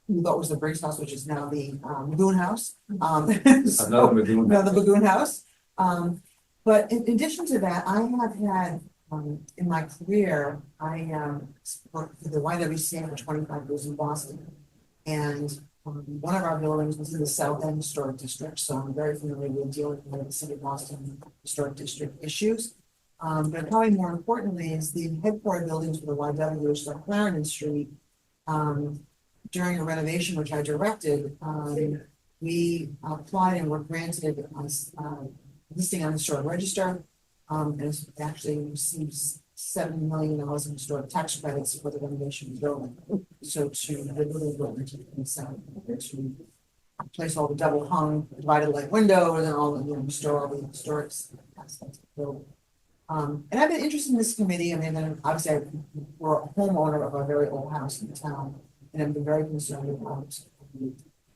We thought was the Briggs House, which is now the Lagoon House. Another Lagoon House. But in addition to that, I have had in my career, I worked for the YWCA for 25 years in Boston. And one of our buildings was in the South End Historic District, so I'm very familiar with dealing with the City of Boston Historic District issues. But probably more importantly is the headquarters buildings for the YW, which is on Clarendon Street. During a renovation, which I directed, we applied and were granted listing on the historic register. And it's actually received $7 million in historic tax credits for the renovation of the building. So to replace all the double hung divided light windows and all the restore all the historic aspects of the building. And I've been interested in this committee. I mean, obviously we're a homeowner of a very old house in town, and I've been very concerned about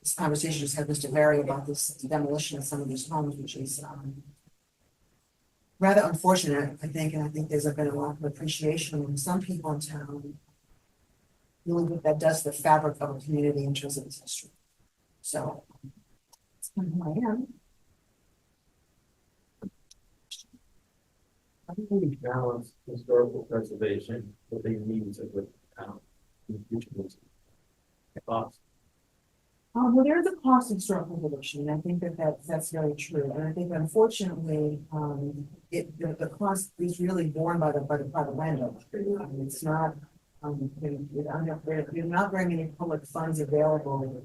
this conversation just had Mr. Barry about this demolition of some of these homes, which is rather unfortunate, I think, and I think there's been a lot of appreciation from some people in town. Really what that does to the fabric of a community in terms of its history. So that's kind of who I am. How do we balance historical preservation with the needs of the town in the future? Well, there is a cost in historical preservation, and I think that's very true. And I think unfortunately, the cost is really borne by the private landowner. It's not, there's not very many public funds available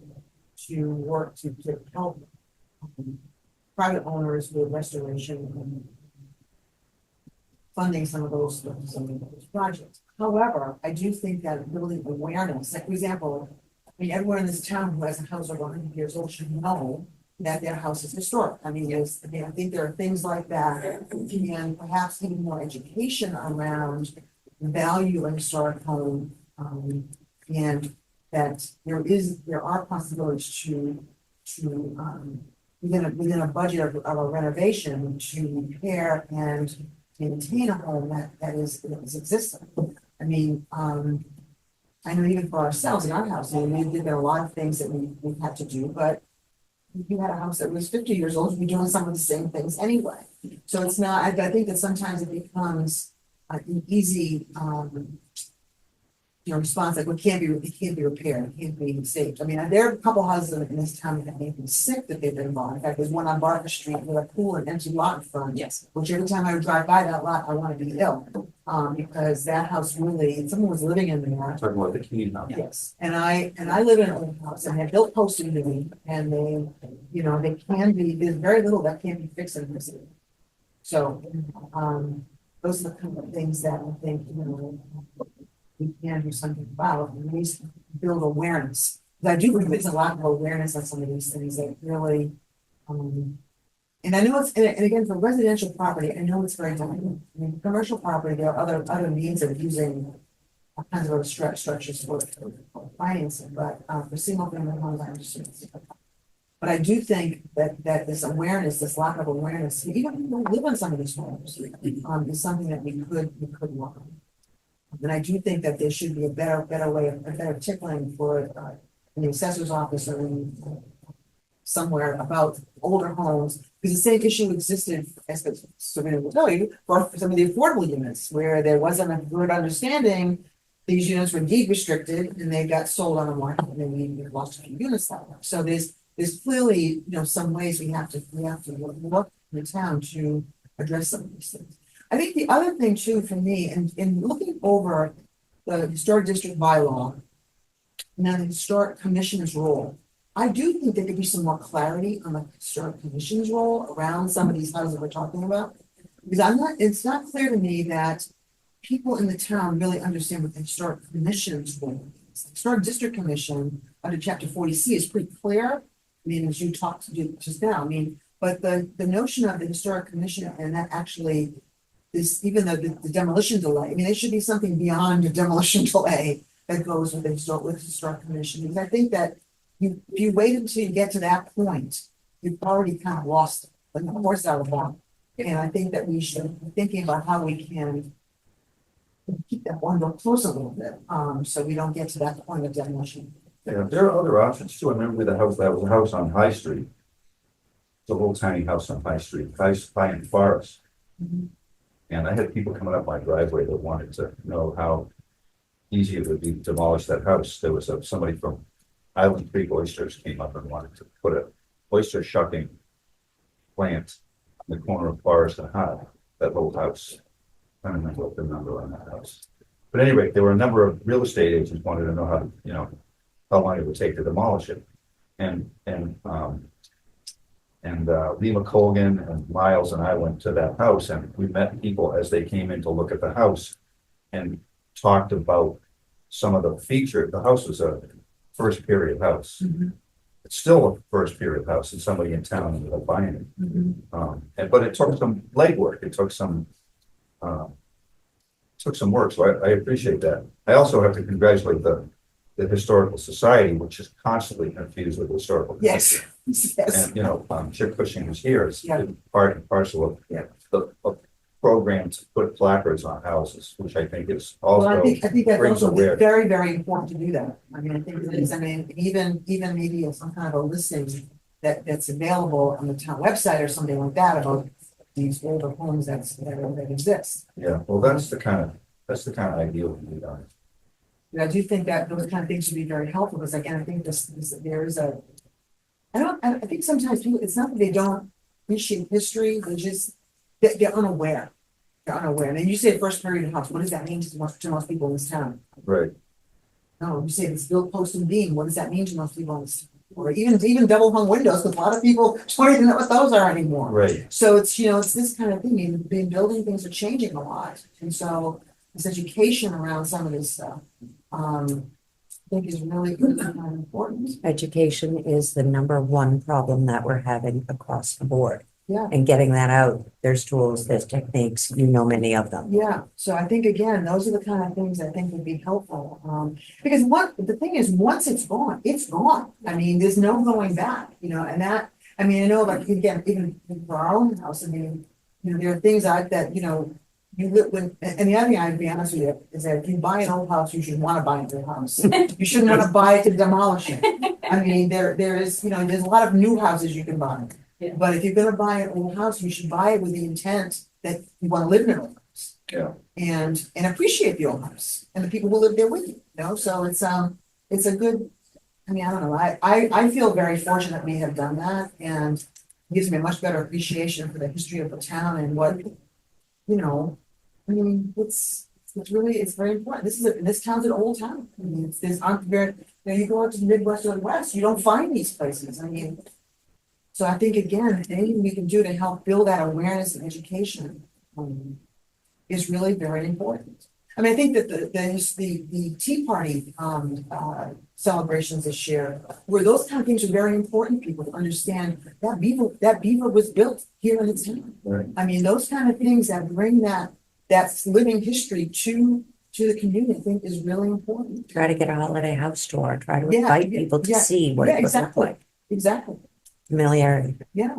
to work to help private owners with restoration and funding some of those projects. However, I do think that building awareness, like for example, I mean, everyone in this town who has a house over 100 years old should know that their house is historic. I mean, I think there are things like that, and perhaps even more education around value a historic home, and that there are possibilities within a budget of a renovation to repair and maintain a home that is existing. I mean, I know even for ourselves in our house, I mean, there are a lot of things that we've had to do, but if you had a house that was 50 years old, you'd be doing some of the same things anyway. So it's not, I think that sometimes it becomes an easy, response, like, well, it can't be repaired, it can't be saved. I mean, there are a couple houses in this town that made me sick that they've been bought. In fact, there's one on Barker Street with a pool and empty lot in front. Yes. Which every time I would drive by that lot, I want to be ill. Because that house really, and someone was living in there. Talking about the key now. Yes, and I live in an old house and I built posted to me and they, they can be, there's very little that can be fixed in this. So, those are the kind of things that I think, we can do something about, and at least build awareness. Because I do believe there's a lot of awareness on some of these things that really, and I know it's, and again, for residential property, I know it's very difficult. I mean, commercial property, there are other means of using all kinds of other structures for financing, but for single family homes, I understand. But I do think that this awareness, this lack of awareness, even people who live on some of these homes, is something that we could work on. And I do think that there should be a better way, a better tickling for in the assessor's office or somewhere about older homes, because the same issue existed, as Sabrina will tell you, for some of the affordable units, where there wasn't a good understanding. These units were deed restricted and they got sold on the market, and then we lost a few units that way. So there's clearly, some ways we have to work in the town to address some of these things. I think the other thing too, for me, and in looking over the historic district bylaw, and then the historic commission's role, I do think there could be some more clarity on the historic commission's role around some of these houses we're talking about. Because it's not clear to me that people in the town really understand what the historic commission's role is. The historic district commission under chapter 40C is pretty clear. I mean, as you talked to just now, I mean, but the notion of the historic commission, and that actually is, even though the demolition delay, I mean, there should be something beyond a demolition delay that goes with the historic commission. Because I think that if you wait until you get to that point, you've already kind of lost it, like the horse out of the barn. And I think that we should be thinking about how we can keep that window close a little bit, so we don't get to that point of demolition. Yeah, there are other options too. I remember that was a house on High Street. It's a little tiny house on High Street, high in Forest. Mhm. And I had people coming up my driveway that wanted to know how easy it would be to demolish that house. There was somebody from Island Creek Oysters came up and wanted to put a oyster shucking plant in the corner of Forest and High, that little house. I don't remember what the number on that house. But anyway, there were a number of real estate agents wanted to know how long it would take to demolish it. And Lee McColgan and Miles and I went to that house, and we met people as they came in to look at the house and talked about some of the features. The house was a first period house. Mhm. It's still a first period house, and somebody in town ended up buying it. Mhm. But it took some legwork. It took some work. So I appreciate that. I also have to congratulate the Historical Society, which is constantly confused with the historical. Yes. Yes. And Chip Cushing was here. It's Yeah. part and parcel of Yeah. the program to put placards on houses, which I think is Well, also I think that's brings also awareness. very, very important to do that. I mean, I think it is, even maybe some kind of a listing that's available on the town website or something like that about these older homes that exist. Yeah, well, that's the kind of ideal we need on it. And I do think that those kind of things should be very helpful, because again, I think there is I think sometimes people, it's not that they don't appreciate history, they're unaware. They're unaware. And then you say first period house, what does that mean to most people in this town? Right. No, you say it's built post and beam, what does that mean to most people in this town? Or even double hung windows, because a lot of people don't even know what those are anymore. Right. So it's this kind of thing. Building things are changing a lot, and so this education around some of this stuff, I think is really important. Education is the number one problem that we're having across the board. Yeah. and getting that out. There's tools, there's techniques, you know many of them. Yeah, so I think again, those are the kind of things I think would be helpful, because the thing is, once it's gone, it's gone. I mean, there's no going back, you know, and that, I mean, I know, like, again, even for our own house, I mean, you know, there are things that, you know, you live when, and the other thing, I'd be honest with you, is that if you buy an old house, you should wanna buy a new house. You shouldn't wanna buy it to demolish it. I mean, there is, you know, there's a lot of new houses you can buy. Yeah. But if you're gonna buy an old house, you should buy it with the intent that you wanna live in an old house. Yeah. And appreciate the old house and the people who live there with you, you know, so it's a good, I mean, I don't know, I feel very fortunate we have done that, and it gives me a much better appreciation for the history of the town and what, you know, I mean, it's really, it's very important. This town's an old town. I mean, there's aren't very, you know, you go out to the Midwest or the West, you don't find these places. I mean, so I think again, anything we can do to help build that awareness and education is really very important. I mean, I think that the Tea Party celebrations this year, where those kind of things are very important, people to understand that beaver was built here in the town. Right. I mean, those kind of things that bring that living history to the community, I think is really important. Try to get a holiday house tour, try to Yeah, invite yeah, people to yeah, see what yeah, it would look exactly. like. Exactly, Familiarity. yeah.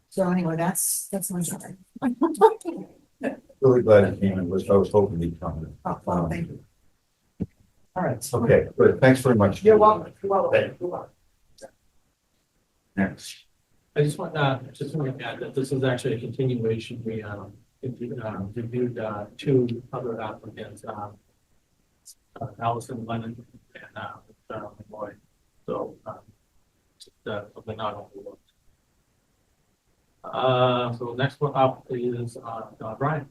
So anyway, that's my story. Really glad you came in. I was hoping you'd come. Oh, well, thank you. All right. Okay, good. Thanks very much. You're welcome. You're welcome. You're welcome. Next. I just want to add that this is actually a continuation. We reviewed two other applicants, Allison Lennon and Lloyd. So something not overlooked. So next one up is Brian.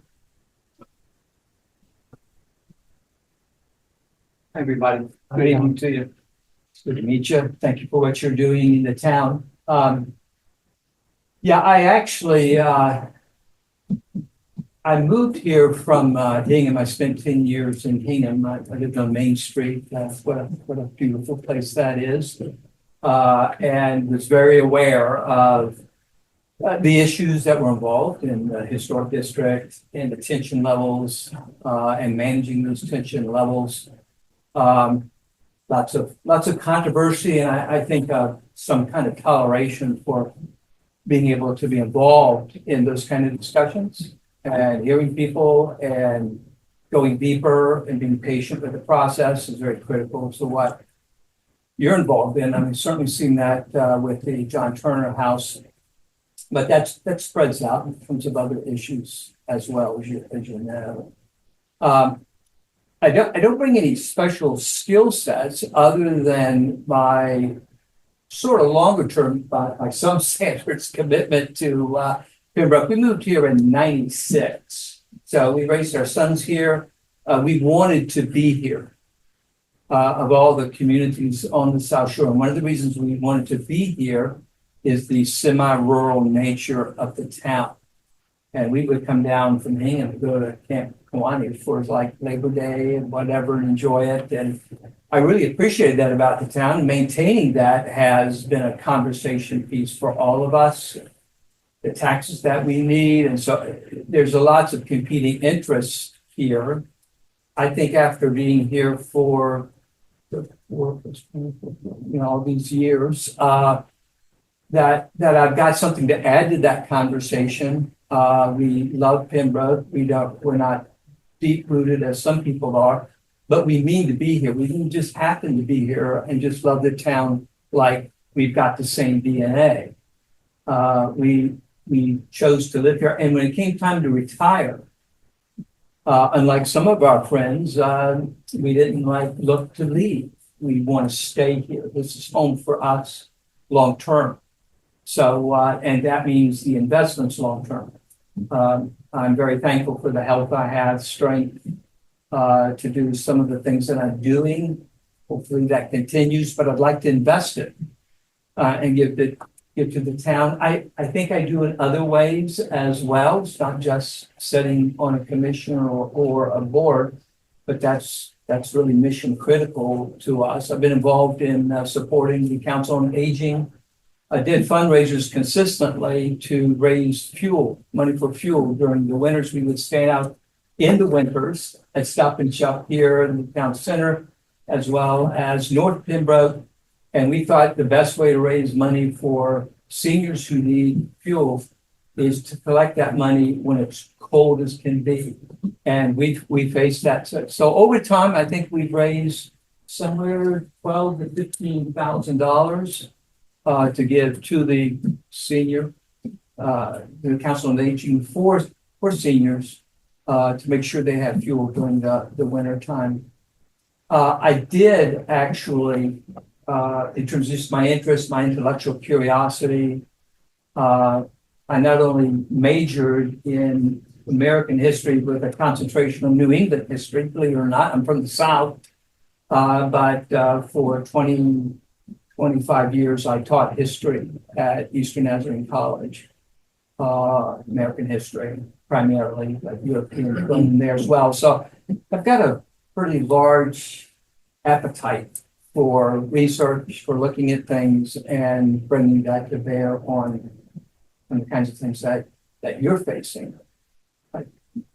Hi, everybody. Good evening to you. It's good to meet you. Thank you for what you're doing in the town. Yeah, I actually, I moved here from Hingham. I spent 10 years in Hingham. I lived on Main Street. What a beautiful place that is. And was very aware of the issues that were involved in the historic district and the tension levels and managing those tension levels. Lots of controversy, and I think some kind of toleration for being able to be involved in those kind of discussions and hearing people and going deeper and being patient with the process is very critical to what you're involved in. I mean, certainly seen that with the John Turner House, but that spreads out in terms of other issues as well, as you know. I don't bring any special skill sets other than my sort of longer term, by some standards, commitment to Pembroke. We moved here in '96, so we raised our sons here. We wanted to be here of all the communities on the South Shore, and one of the reasons we wanted to be here is the semi-rural nature of the town. And we would come down from Hingham to go to Camp Kiwanee for like Labor Day and whatever and enjoy it. And I really appreciate that about the town. Maintaining that has been a conversation piece for all of us. The taxes that we need. And so there's lots of competing interests here. I think after being here for all these years, that I've got something to add to that conversation. We love Pembroke. We're not deep rooted as some people are, but we mean to be here. We didn't just happen to be here and just love the town like we've got the same DNA. We chose to live here, and when it came time to retire, unlike some of our friends, we didn't look to leave. We want to stay here. This is home for us long term. So, and that means the investments long term. I'm very thankful for the health I have, strength to do some of the things that I'm doing. Hopefully that continues, but I'd like to invest it and give to the town. I think I do in other ways as well. It's not just sitting on a commission or a board, but that's really mission critical to us. I've been involved in supporting the Council on Aging did fundraisers consistently to raise fuel, money for fuel during the winters. We would stand out in the winters at Stop and Shop here in the town center, as well as North Pembroke. And we thought the best way to raise money for seniors who need fuel is to collect that money when it's cold as can be. And we faced that. So over time, I think we've raised somewhere $12,000 to $15,000 to give to the senior, the Council on Aging for seniors to make sure they have fuel during the winter time. I did actually, in terms of just my interest, my intellectual curiosity, I not only majored in American history with a concentration on New England history, believe it or not, I'm from the South, but for 25 years, I taught history at Eastern Nazarene College, American history, primarily, but European film there as well. So I've got a pretty large appetite for research, for looking at things and bringing that to bear on the kinds of things that you're facing. I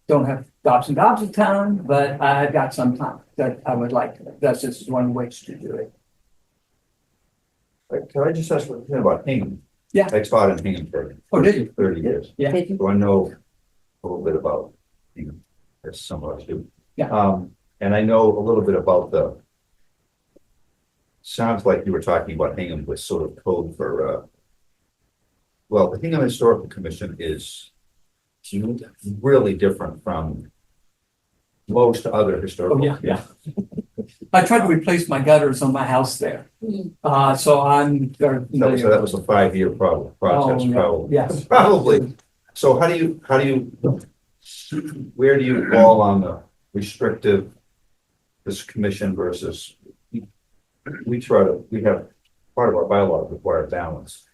don't have gobs and gobs of time, but I've got some time that I would like to. That's just one way to do it. Can I just ask one thing about Hingham? Yeah. I taught in Hingham for Oh, did you? 30 years. Yeah. So I know a little bit about Hingham, as some of us do. Yeah. And I know a little bit about sounds like you were talking about Hingham with sort of code for, well, the Hingham Historical Commission is really different from most other historical. Oh, yeah. I tried to replace my gutters on my house there. So I'm very familiar. So that was a 5-year process, Oh, yeah. probably. Yes. Probably. So how do you, where do you fall on the restrictive, this commission versus, we have, part of our bylaws require balance.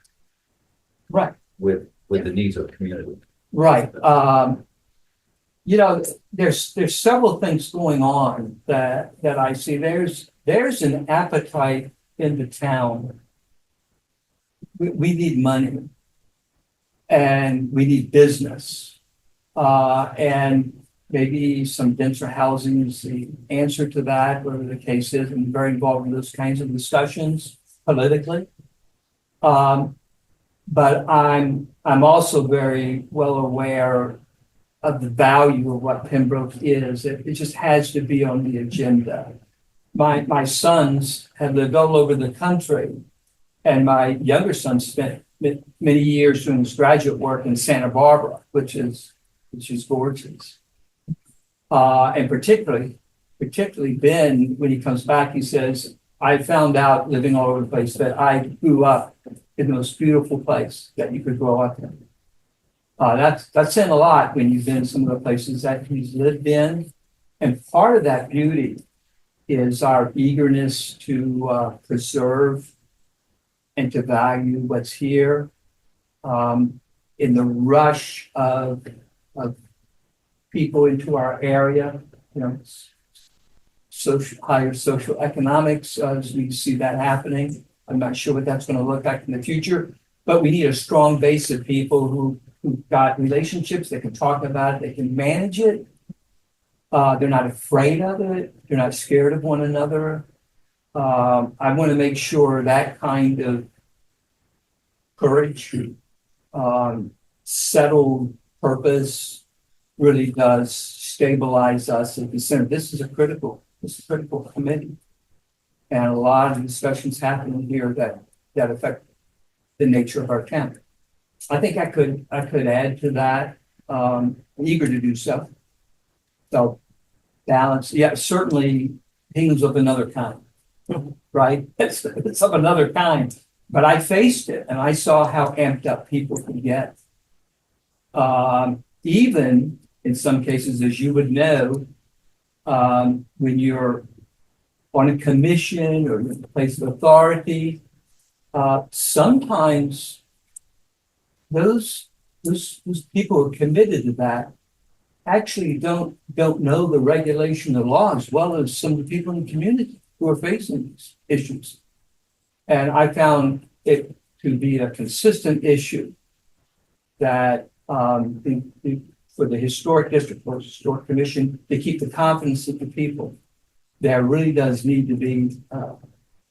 Right. With the needs of the community. Right. You know, there's several things going on that I see. There's an appetite in the town. We need money and we need business. And maybe some denser housing is the answer to that, whatever the case is. I'm very involved in those kinds of discussions politically. But I'm also very well aware of the value of what Pembroke is. It just has to be on the agenda. My sons have lived all over the country, and my younger son spent many years doing his graduate work in Santa Barbara, which is gorgeous. And particularly Ben, when he comes back, he says, I found out living all over the place that I grew up in the most beautiful place that you could grow up in. That's saying a lot when you've been in some of the places that he's lived in. And part of that beauty is our eagerness to preserve and to value what's here. In the rush of people into our area, you know, higher social economics, as we see that happening. I'm not sure what that's going to look like in the future, but we need a strong base of people who've got relationships, they can talk about it, they can manage it. They're not afraid of it. They're not scared of one another. I want to make sure that kind of courage, settled purpose really does stabilize us at the center. This is a critical committee. And a lot of discussions happening here that affect the nature of our town. I think I could add to that. I'm eager to do so. So balance, yeah, certainly things of another kind, right? It's of another kind. But I faced it and I saw how amped up people could get. Even in some cases, as you would know, when you're on a commission or in a place of authority, sometimes those people who are committed to that actually don't know the regulation of law as well as some of the people in the community who are facing these issues. And I found it to be a consistent issue that, for the historic district or historic commission to keep the confidence of the people, there really does need to be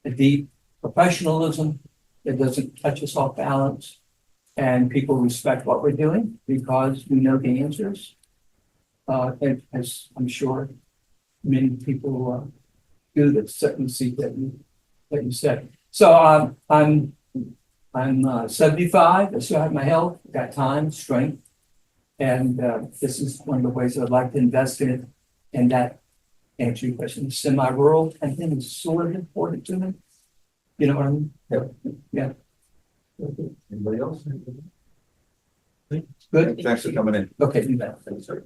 a deep professionalism that doesn't touch us off balance, and people respect what we're doing because we know the answers. And as I'm sure many people do that sit in the seat that you said. So I'm 75. I still have my health, got time, strength, and this is one of the ways I'd like to invest in it. And that answer your question. Semi-rural, I think is sort of important to me. You know what I mean? Yep. Yeah. Anybody else? Good. Thanks for coming in. Okay. You bet. Thanks, sir.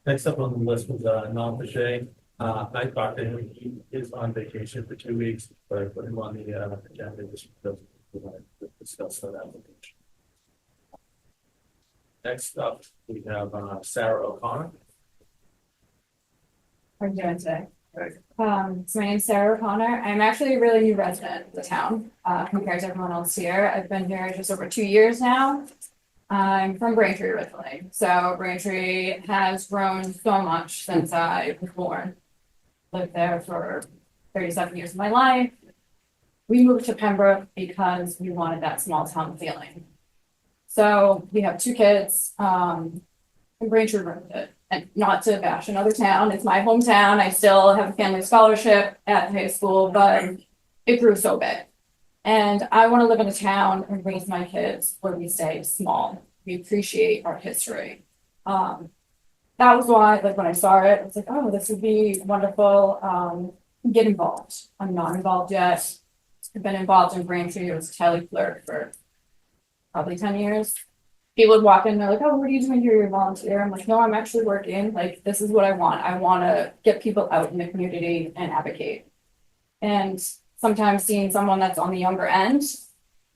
Next up on the list was non Pache. I talked to him. He is on vacation for 2 weeks, but I put him on the agenda just because we want to discuss that application. Next up, we have Sarah O'Connor. How are you doing today? So my name's Sarah O'Connor. I'm actually a really new resident of the town, compared to everyone else here. I've been here just over 2 years now. I'm from Braintree originally. So Braintree has grown so much since I was born. Lived there for 37 years of my life. We moved to Pembroke because we wanted that small town feeling. So we have 2 kids, and Braintree ruined it. And not to bash another town, it's my hometown. I still have a family scholarship at high school, but it grew so big. And I want to live in a town and raise my kids where we stay small. We appreciate our history. That was why, like when I saw it, I was like, oh, this would be wonderful. Get involved. I'm not involved yet. I've been involved in Braintree. I was a tele clerk for probably 10 years. People would walk in and they're like, oh, what are you doing here? You're a volunteer. I'm like, no, I'm actually working. Like, this is what I want. I want to get people out in the community and advocate. And sometimes seeing someone that's on the younger end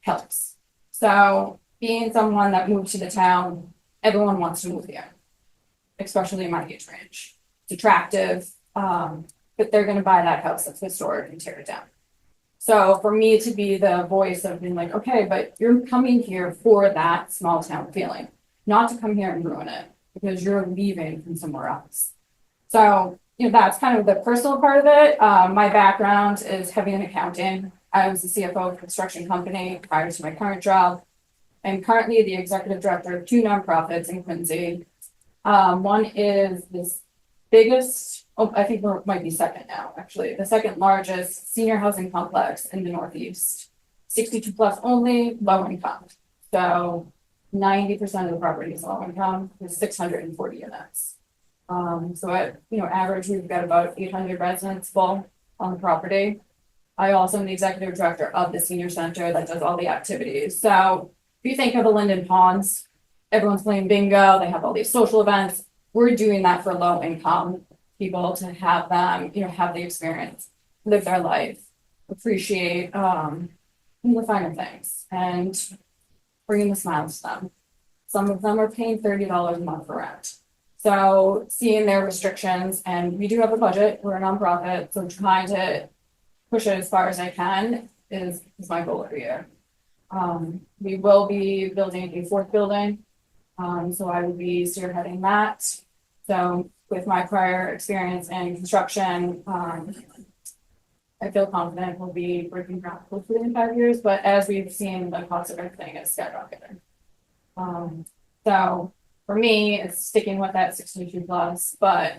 helps. So being someone that moved to the town, everyone wants to move here, especially in my age range. It's attractive, but they're going to buy that house that's historic and tear it down. So for me to be the voice of being like, okay, but you're coming here for that small town feeling, not to come here and ruin it because you're leaving from somewhere else. So, that's kind of the personal part of it. My background is heavy in accounting. I was the CFO of a construction company prior to my current job. I'm currently the executive director of 2 nonprofits in Quincy. One is this biggest, I think it might be second now, actually, the second largest senior housing complex in the Northeast. 62 plus only, low income. So 90% of the property is low income, with 640 units. So at average, we've got about 800 residents full on the property. I also am the executive director of the senior center that does all the activities. So if you think of the Linden Ponds, everyone's playing bingo, they have all these social events. We're doing that for low income people to have them, have the experience, live their life, appreciate the finer things, and bringing the smiles to them. Some of them are paying $30 a month for rent. So seeing their restrictions, and we do have a budget, we're a nonprofit, so trying to push it as far as I can is my goal every year. We will be building a 4th building, so I will be spearheading that. So with my prior experience in construction, I feel confident we'll be breaking ground hopefully in 5 years, but as we've seen, the cost of everything is skyrocketing. So for me, it's sticking with that 62 plus, but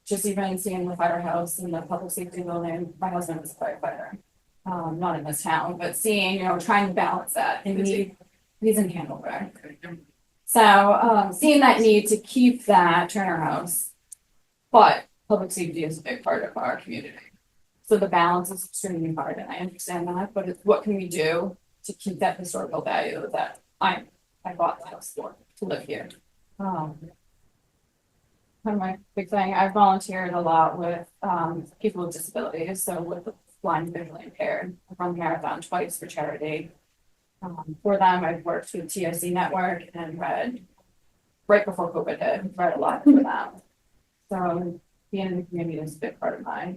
just even seeing the firehouse and the public safety building, my husband is a firefighter, not in this town, but seeing, trying to balance that, and he's in Hanover. So seeing that need to keep that Turner House, but public safety is a big part of our community. So the balance is extremely hard, and I understand that, but it's what can we do to keep that historical value that I bought the house for, to live here. Kind of my big thing, I've volunteered a lot with people with disabilities, so with the blind and visually impaired. I've run the marathon twice for charity. For them, I've worked with TIC Network and read, right before COVID hit, read a lot for them. So being in the community is a big part of my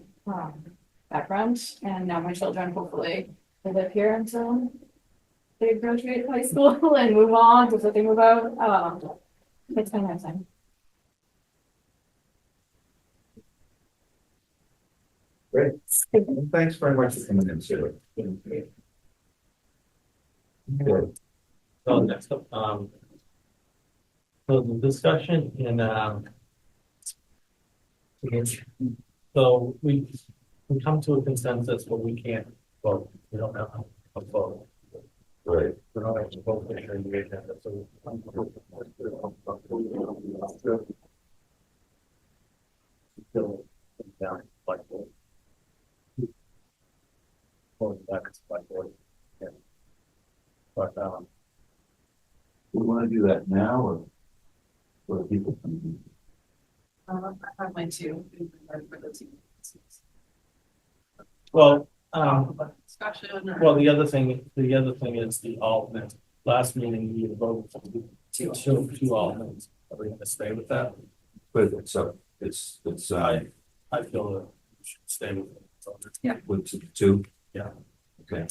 background, and now my children hopefully will live here until they graduate high school and move on before they move out. It's been a nice time. Great. Thanks very much for coming in, Sarah. Good. So next up, so the discussion in, so we come to a consensus, but we can't vote. We don't have a vote. Right. We don't have to vote for sure the agenda, so. Still down, like. Going back to like, yeah. But, We want to do that now or for people? I have mine too. For the two. well, Discussion or. well, the other thing is the alternate. Last meeting, you voted for two alternates. Are we gonna stay with that? But it's, I feel that we should stay with it. Yeah. with two? Yeah. Okay.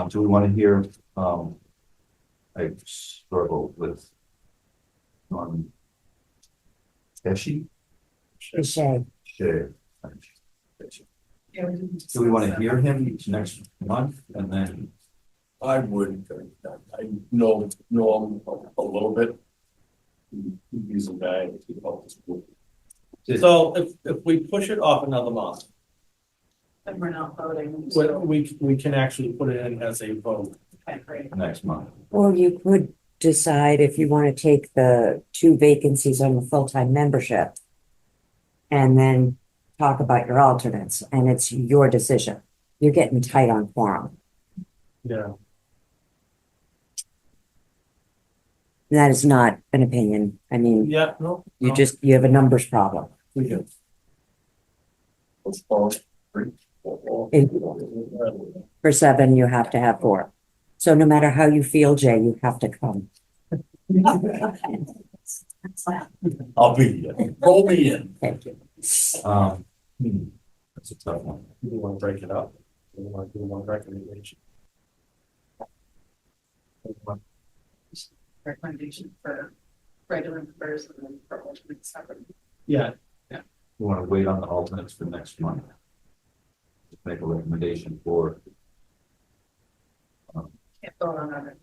Do we want to hear, I struggled with Teshi? Decide. Shay. Yeah, we didn't Do we want to discuss hear him next month and then? I would, I know him a little bit. He's a guy that he helps with. So if we push it off another month, that. And we're not voting. we can actually put it in as a vote. Okay, great. Next month. Or you could decide if you want to take the 2 vacancies on the full-time membership and then talk about your alternates, and it's your decision. You're getting tight on quorum. Yeah. That is not an opinion. I mean, Yeah, no. you have a numbers problem. We do. For 7, you have to have 4. So no matter how you feel, Jay, you have to come. I'll be here. Roll me in. Thank you. That's a tough one. We want to break it up. We want to do one recommendation. Recommendation for regular members and then for alternate separate. Yeah, We want to wait on the alternates for next month. Just make a recommendation for. Can't vote on it.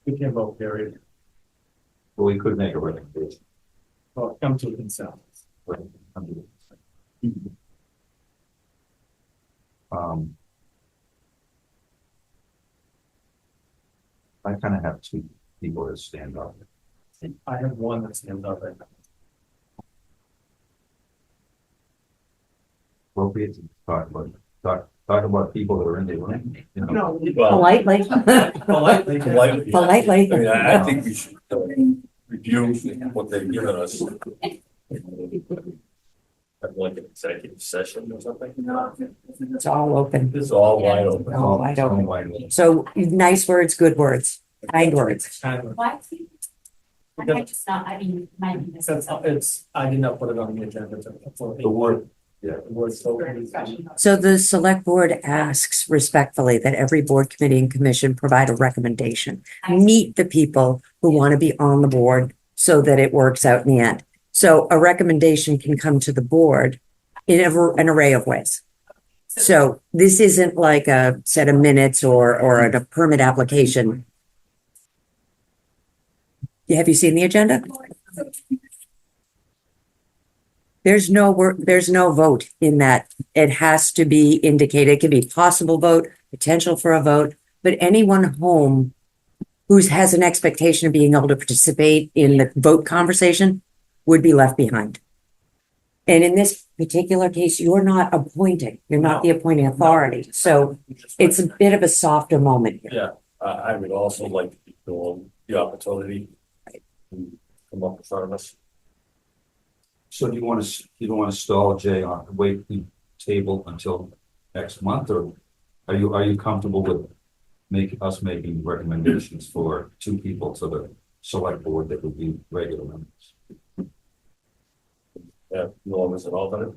we can vote period. Well, we could make a recommendation. Well, come to a consensus. but, I kind of have 2 people that stand up. I have one that stands up right now. Appropriate to talk about people that are in the room, you know. Politely. Politely. Politely. I mean, I think we should review what they've given us. Have like an executive session or something. It's all open. This is all wide open. All wide open. Wide open. So nice words, good words, kind words. Kind of- Why? I might just not, I mean, might be missing something. It's, I did not put it on the agenda. The word, yeah. The word so. So the select board asks respectfully that every board committee and commission provide a recommendation. Meet the people who want to be on the board so that it works out in the end. So a recommendation can come to the board in an array of ways. So this isn't like a set of minutes or a permit application. Have you seen the agenda? There's no vote in that. It has to be indicated. It can be possible vote, potential for a vote, but anyone home who has an expectation of being able to participate in the vote conversation would be left behind. And in this particular case, you're not appointing, you're not the appointing authority. So it's a bit of a softer moment here. Yeah, I would also like to give them the opportunity to come up in front of us. So you don't want to stall Jay on, wait the table until next month, or are you comfortable with making recommendations for 2 people to the select board that would be regular members? Yeah, Norm is an alternate.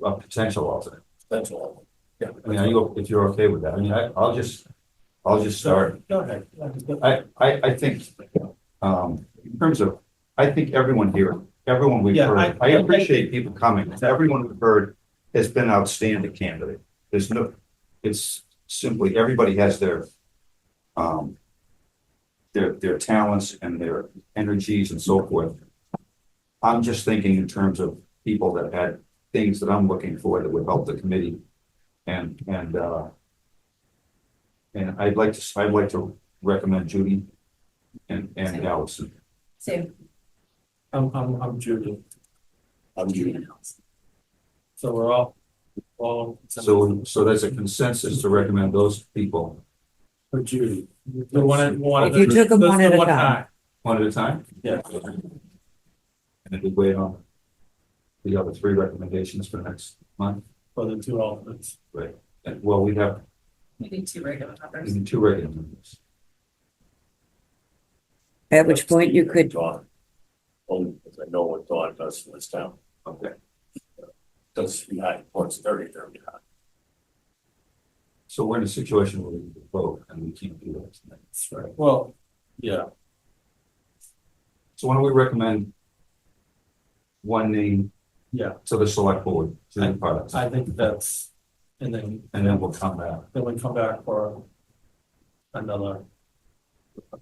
A potential alternate. That's all. Yeah. I mean, if you're okay with that, I mean, I'll just start. Go ahead. I think, in terms of, I think everyone here, everyone we've Yeah, heard, I appreciate people coming. Everyone we've heard has been outstanding candidate. There's no, it's simply, everybody has their talents and their energies and so forth. I'm just thinking in terms of people that had things that I'm looking for that would help the committee. And I'd like to recommend Judy and Allison. Same. I'm Judy. I'm Judy. So we're all. So there's a consensus to recommend those people. For Judy. If you took them one at a time. One at a time? Yeah. And then we wait on the other 3 recommendations for next month. For the 2 alternates. Right. And, well, we have We need 2 regular members. 2 regular members. At which point you could, Dawn. Only because I know what Dawn does for this town. Okay. Does behind, what's 30 there behind. So we're in a situation where we can vote and we can't do that tonight. That's right. Well, yeah. So why don't we recommend one name Yeah. to the select board, to the parts, I think that's, and then we'll come back. then we come back for another.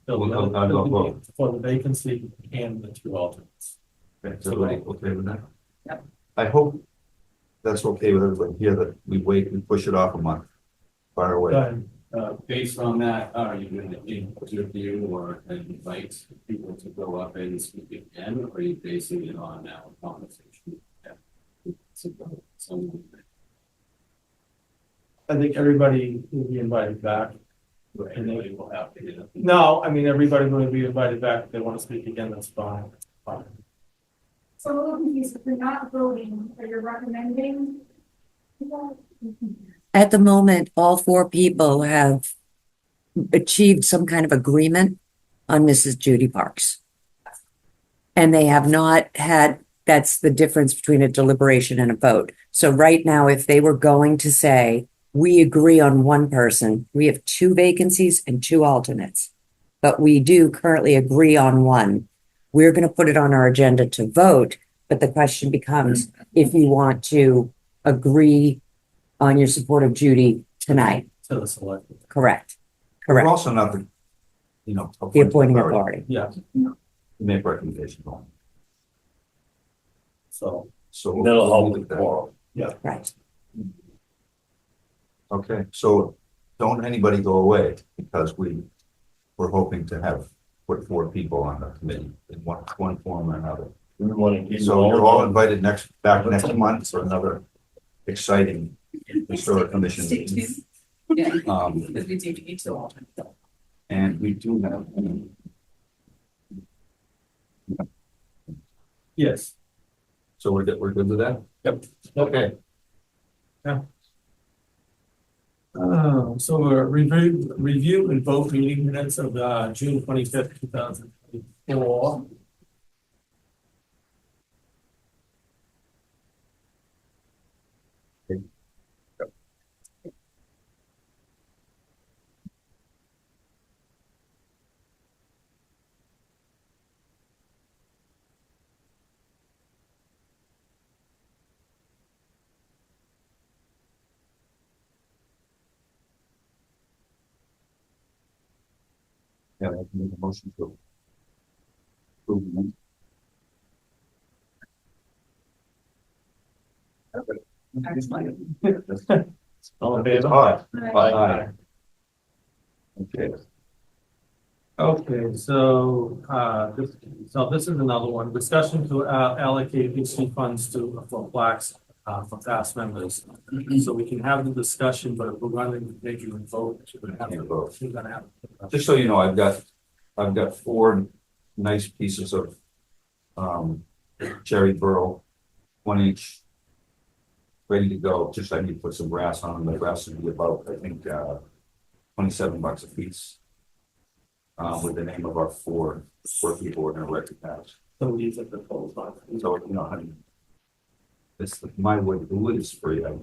I'll vote. For the vacancy and the 2 alternates. Okay, is everybody okay with that? Yep. I hope that's okay with everybody here, that we wait and push it off a month. Fire away. Go ahead. Based on that, are you going to interview or invite people to go up and speak again, or are you basing it on our conversation? I think everybody will be invited back. Everybody will have to get up. No, I mean, everybody will be invited back. If they want to speak again, that's fine. Fine. So a little confused, if you're not voting, are you recommending? at the moment, all 4 people have achieved some kind of agreement on Mrs. Judy Parks. And they have not had, that's the difference between a deliberation and a vote. So right now, if they were going to say, we agree on one person, we have 2 vacancies and 2 alternates, but we do currently agree on one. We're going to put it on our agenda to vote, but the question becomes if you want to agree on your support of Judy tonight. To the select. Correct. We're Correct. also not the, The appointing authority. Yeah, make recommendations on. so, So. That'll help we'll with leave that. tomorrow. Right. Okay, so don't anybody go away because we're hoping to have put 4 people on the committee in one form or another. We want to keep. So you're all invited back next month for another exciting historic commission Stay meeting. tuned. Yeah, Um, because we do need 2 alternates. and we do have, yes. so we're good with that? Yep. Okay. So we're review and vote meeting minutes of June 25th, 2024. Yeah, I can make a motion to approve the minutes. All in favor? Aye. Okay. Okay, so, this is another one, discussion to allocate DC funds to, for plaques, for past members. So we can have the discussion, but if we're running to make you vote, we're gonna have to vote. We're gonna have to- Just so you know, I've got 4 nice pieces of cherry burl, 1 each, ready to go. Just I need to put some grass on them. The grass would be about, I think, $27 a piece. With the name of our 4 people we're gonna recognize. So these are the polls on. So, honey, it's my wood, the wood is free. I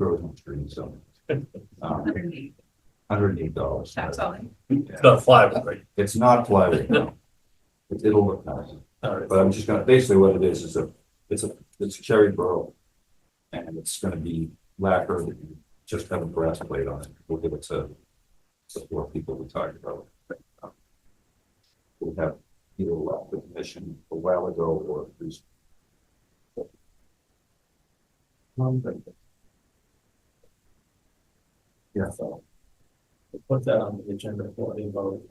grows on trees, so. Underneath, $108. that's all. It's not plywood, right? It's not plywood, no. It'll look nice, All right. but I'm just gonna, basically what it is it's a cherry burl. And it's gonna be lacquered, and just have a brass plate on it. We'll give it to four people we talked about. We have either left the commission a while ago or there's. Yeah, so. Put that on the agenda for a vote.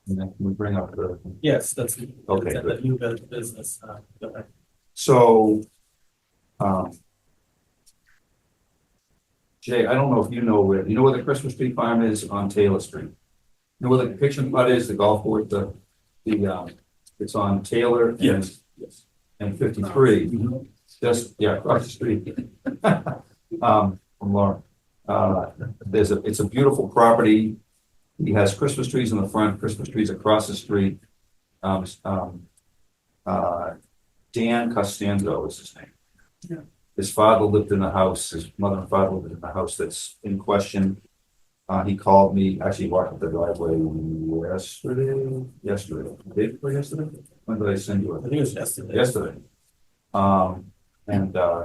And then we bring up the. Yes, that's. Okay, that's good. a new business, go ahead. So, Jay, I don't know if you know where the Christmas tree farm is on Taylor Street? You know where the pitching putt is, the golf course, it's on Taylor and, Yes. and 53. Just, yeah, across the street. From Lauren. It's a beautiful property. He has Christmas trees in the front, Christmas trees across the street. Dan Costanzo is his name. Yeah. His father lived in the house, his mother and father lived in the house that's in question. He called me, actually walked up the driveway yesterday. Day before yesterday? When did I send you I it? think it was yesterday. Yesterday.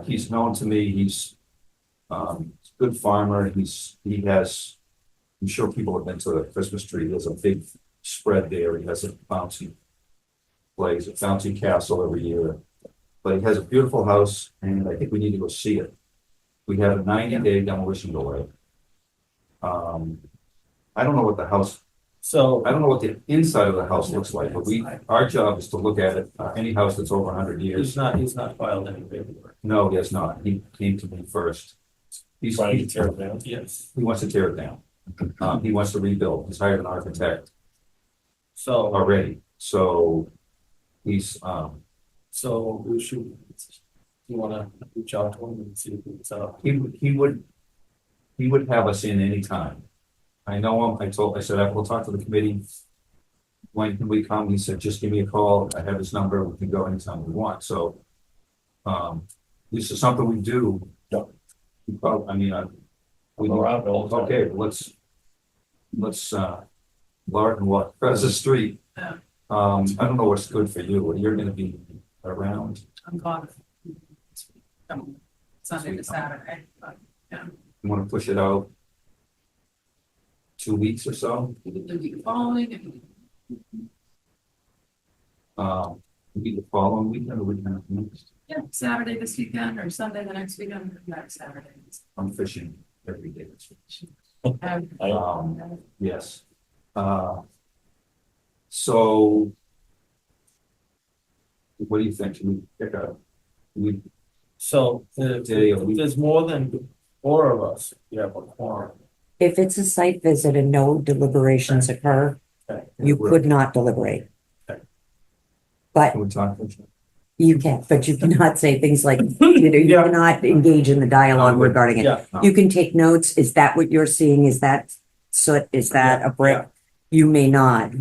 He's known to me, he's a good farmer, he has, I'm sure people have been to the Christmas tree, there's a big spread there, he has a bouncy place, a bouncy castle every year. But he has a beautiful house, and I think we need to go see it. We have a 90-day demolition delay. I don't know what the house, So, I don't know what the inside of the house looks like, but our job is to look at it, any house that's over 100 years. he's not filed any paperwork. No, he has not. He came to me first. He's Trying to tear it down. Yes. He wants to tear it down. He wants to rebuild. He's hired an architect So, already. So he's, so we should, you wanna reach out to him and see if it's he would have us in anytime. I know him. I said, I will talk to the committee. When can we come? He said, just give me a call. I have his number. We can go anytime we want. So, this is something we do. Yeah. We probably, I mean, we go around all the time. okay, let's Larkin walk across the street. Yeah. I don't know what's good for you. You're gonna be around. I'm gone. Sunday to Saturday, but You wanna push it out 2 weeks or so? we can do the following and Maybe the following weekend or weekend after next. yeah, Saturday this weekend or Sunday the next weekend, next Saturday. I'm fishing every day this week. Yes. So what do you think? Should we pick we So Day of if week. there's more than four of us, you have a quorum. If it's a site visit and no deliberations occur, Okay. you could not deliberate. Okay. But Can we talk? you can, but you cannot say things like, you Yeah. cannot engage in the dialogue regarding it. Yeah. You can take notes. Is that what you're seeing? Is that soot? Is that a brick? You may not.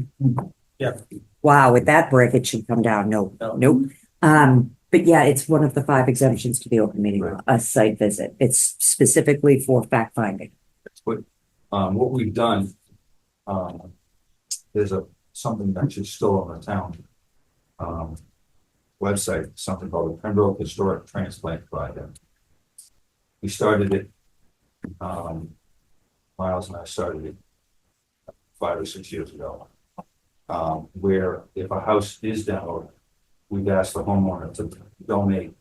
Yeah. Wow, with that brick, it should come down. No, No. nope. But yeah, it's one of the 5 exemptions to the open meeting law, a site visit. It's specifically for fact finding. What we've done, there's something actually still on the town website, something called the Pembroke Historic Transplant Project. We started it, Miles and I started it 5 or 6 years ago. Where if a house is demoed, we've asked the homeowner to donate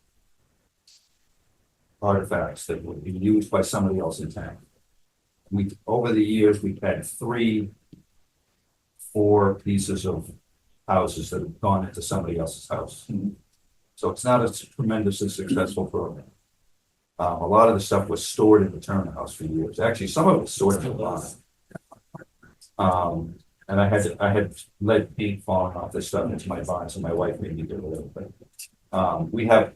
artifacts that would be used by somebody else in town. Over the years, we've had 4 pieces of houses that have gone into somebody else's house. So it's not a tremendously successful program. A lot of the stuff was stored in the Turner House for years. Actually, some of it was stored in the barn. And I had lead paint falling off this stuff into my barn, so my wife made me do it. But we have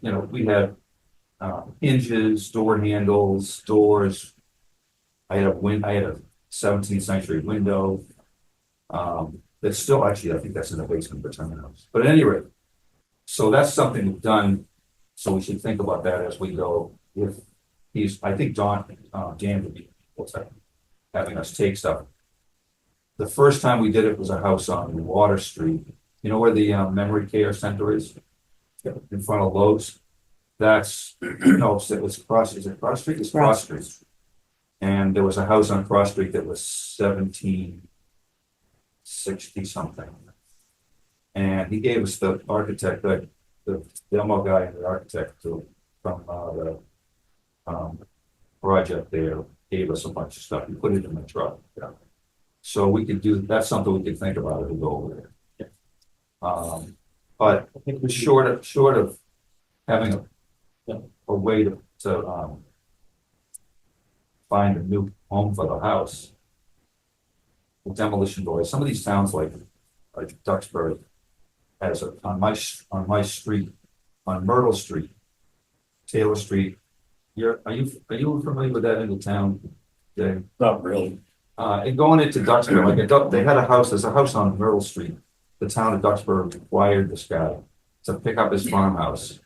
hinges, door handles, doors. I had a 17th century window. That's still actually, I think that's in the basement of the Turner House. But at any rate, so that's something we've done. So we should think about that as we go. If I think Dan would be, having us take stuff. The first time we did it was a house on Water Street. You know where the memory care center is? In front of Lowe's. That's, no, it was Cross, is it Cross Street? It's Cross Street. And there was a house on Cross Street that was 1760 something. And he gave us the architect, the demo guy and the architect from the project there, gave us a bunch of stuff. We put it in the truck. Yeah. So we could do, that's something we could think about as we go over there. Yeah. But I think we're short of having a way to find a new home for the house. The demolition boys, some of these towns like Duxbury has on my street, on Myrtle Street, Taylor Street. Are you familiar with that end of town? Dave? Not really. And going into Duxbury, they had a house, there's a house on Myrtle Street. The town of Duxbury acquired this guy to pick up his farmhouse.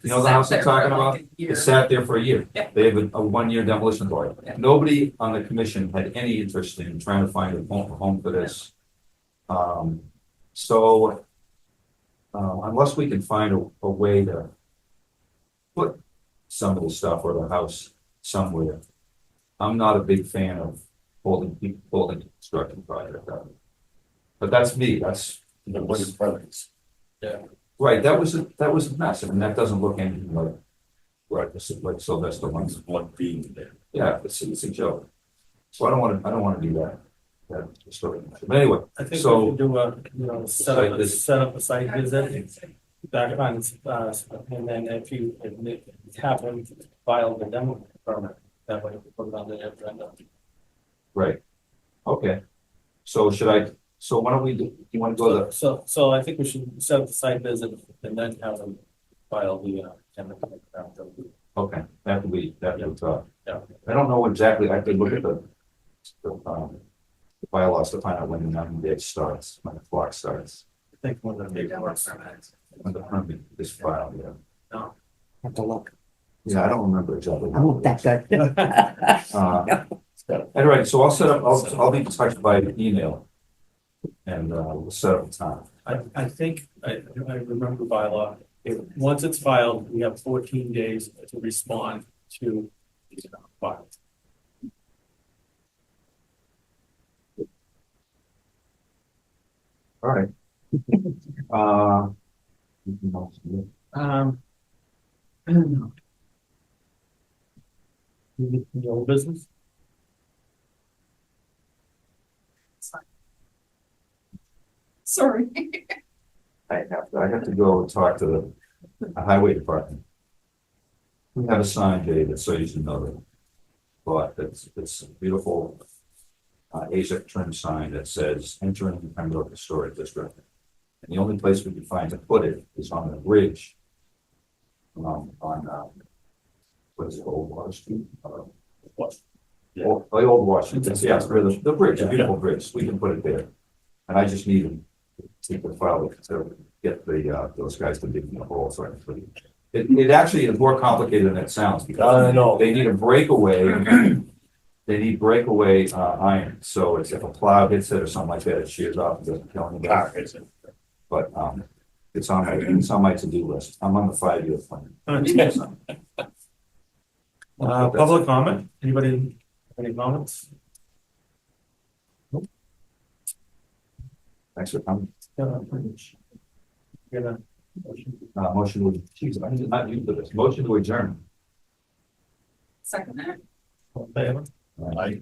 You know the house I'm talking about? It sat there for a year. Yeah. They have a 1-year demolition law. Yeah. Nobody on the commission had any interest in trying to find a home for this. So unless we can find a way to put some of the stuff or the house somewhere, I'm not a big fan of holding construction project up. But that's me. That's What is preference? Yeah. right. That was a mess. I mean, that doesn't look anything like right. This is like Sylvester one's What being there? yeah. It's a joke. So I don't want to do that. But anyway, I think so we should do set up a site visit. Back on, and then if you happen to file the demo permit, that way we put it on the agenda. right. Okay. So so why don't we do, you want to go to So I think we should set up the site visit and then have them file the agenda. okay, that would be Yeah. I don't know exactly, I could look at the bylaws to find out when the 90 days starts, when the clock starts, I think one of the big ones. when the permit is filed, yeah. No. Have to look. Yeah, I don't remember exactly. I'm not that good. All right, so I'll be in touch by email. And we'll set up a time. I think, I remember bylaw, once it's filed, we have 14 days to respond to the file. All right. Anything else? I don't know. The old business? Sorry. I have to go talk to the highway department. We have a sign, David, so you should know that. But it's a beautiful ASIC trim sign that says entering the Pembroke Historic District. And the only place we can find to put it is on the bridge. On what is it, Old Water Street? Yeah. The old Washington, yes, the bridge, a beautiful bridge, we can put it there. And I just need to take the file to get those guys to dig the hole, so I can put it. It actually is more complicated than it sounds, because they need a breakaway, they need breakaway iron, so it's if a plow hits it or something like that, it shears off, it doesn't kill anybody. But it's on my to-do list, I'm on the 5-year plan. Public comment, anybody, any comments? Thanks for coming. Motion to, geez, I did not use this, motion to adjourn. Second that. All in favor? Aye.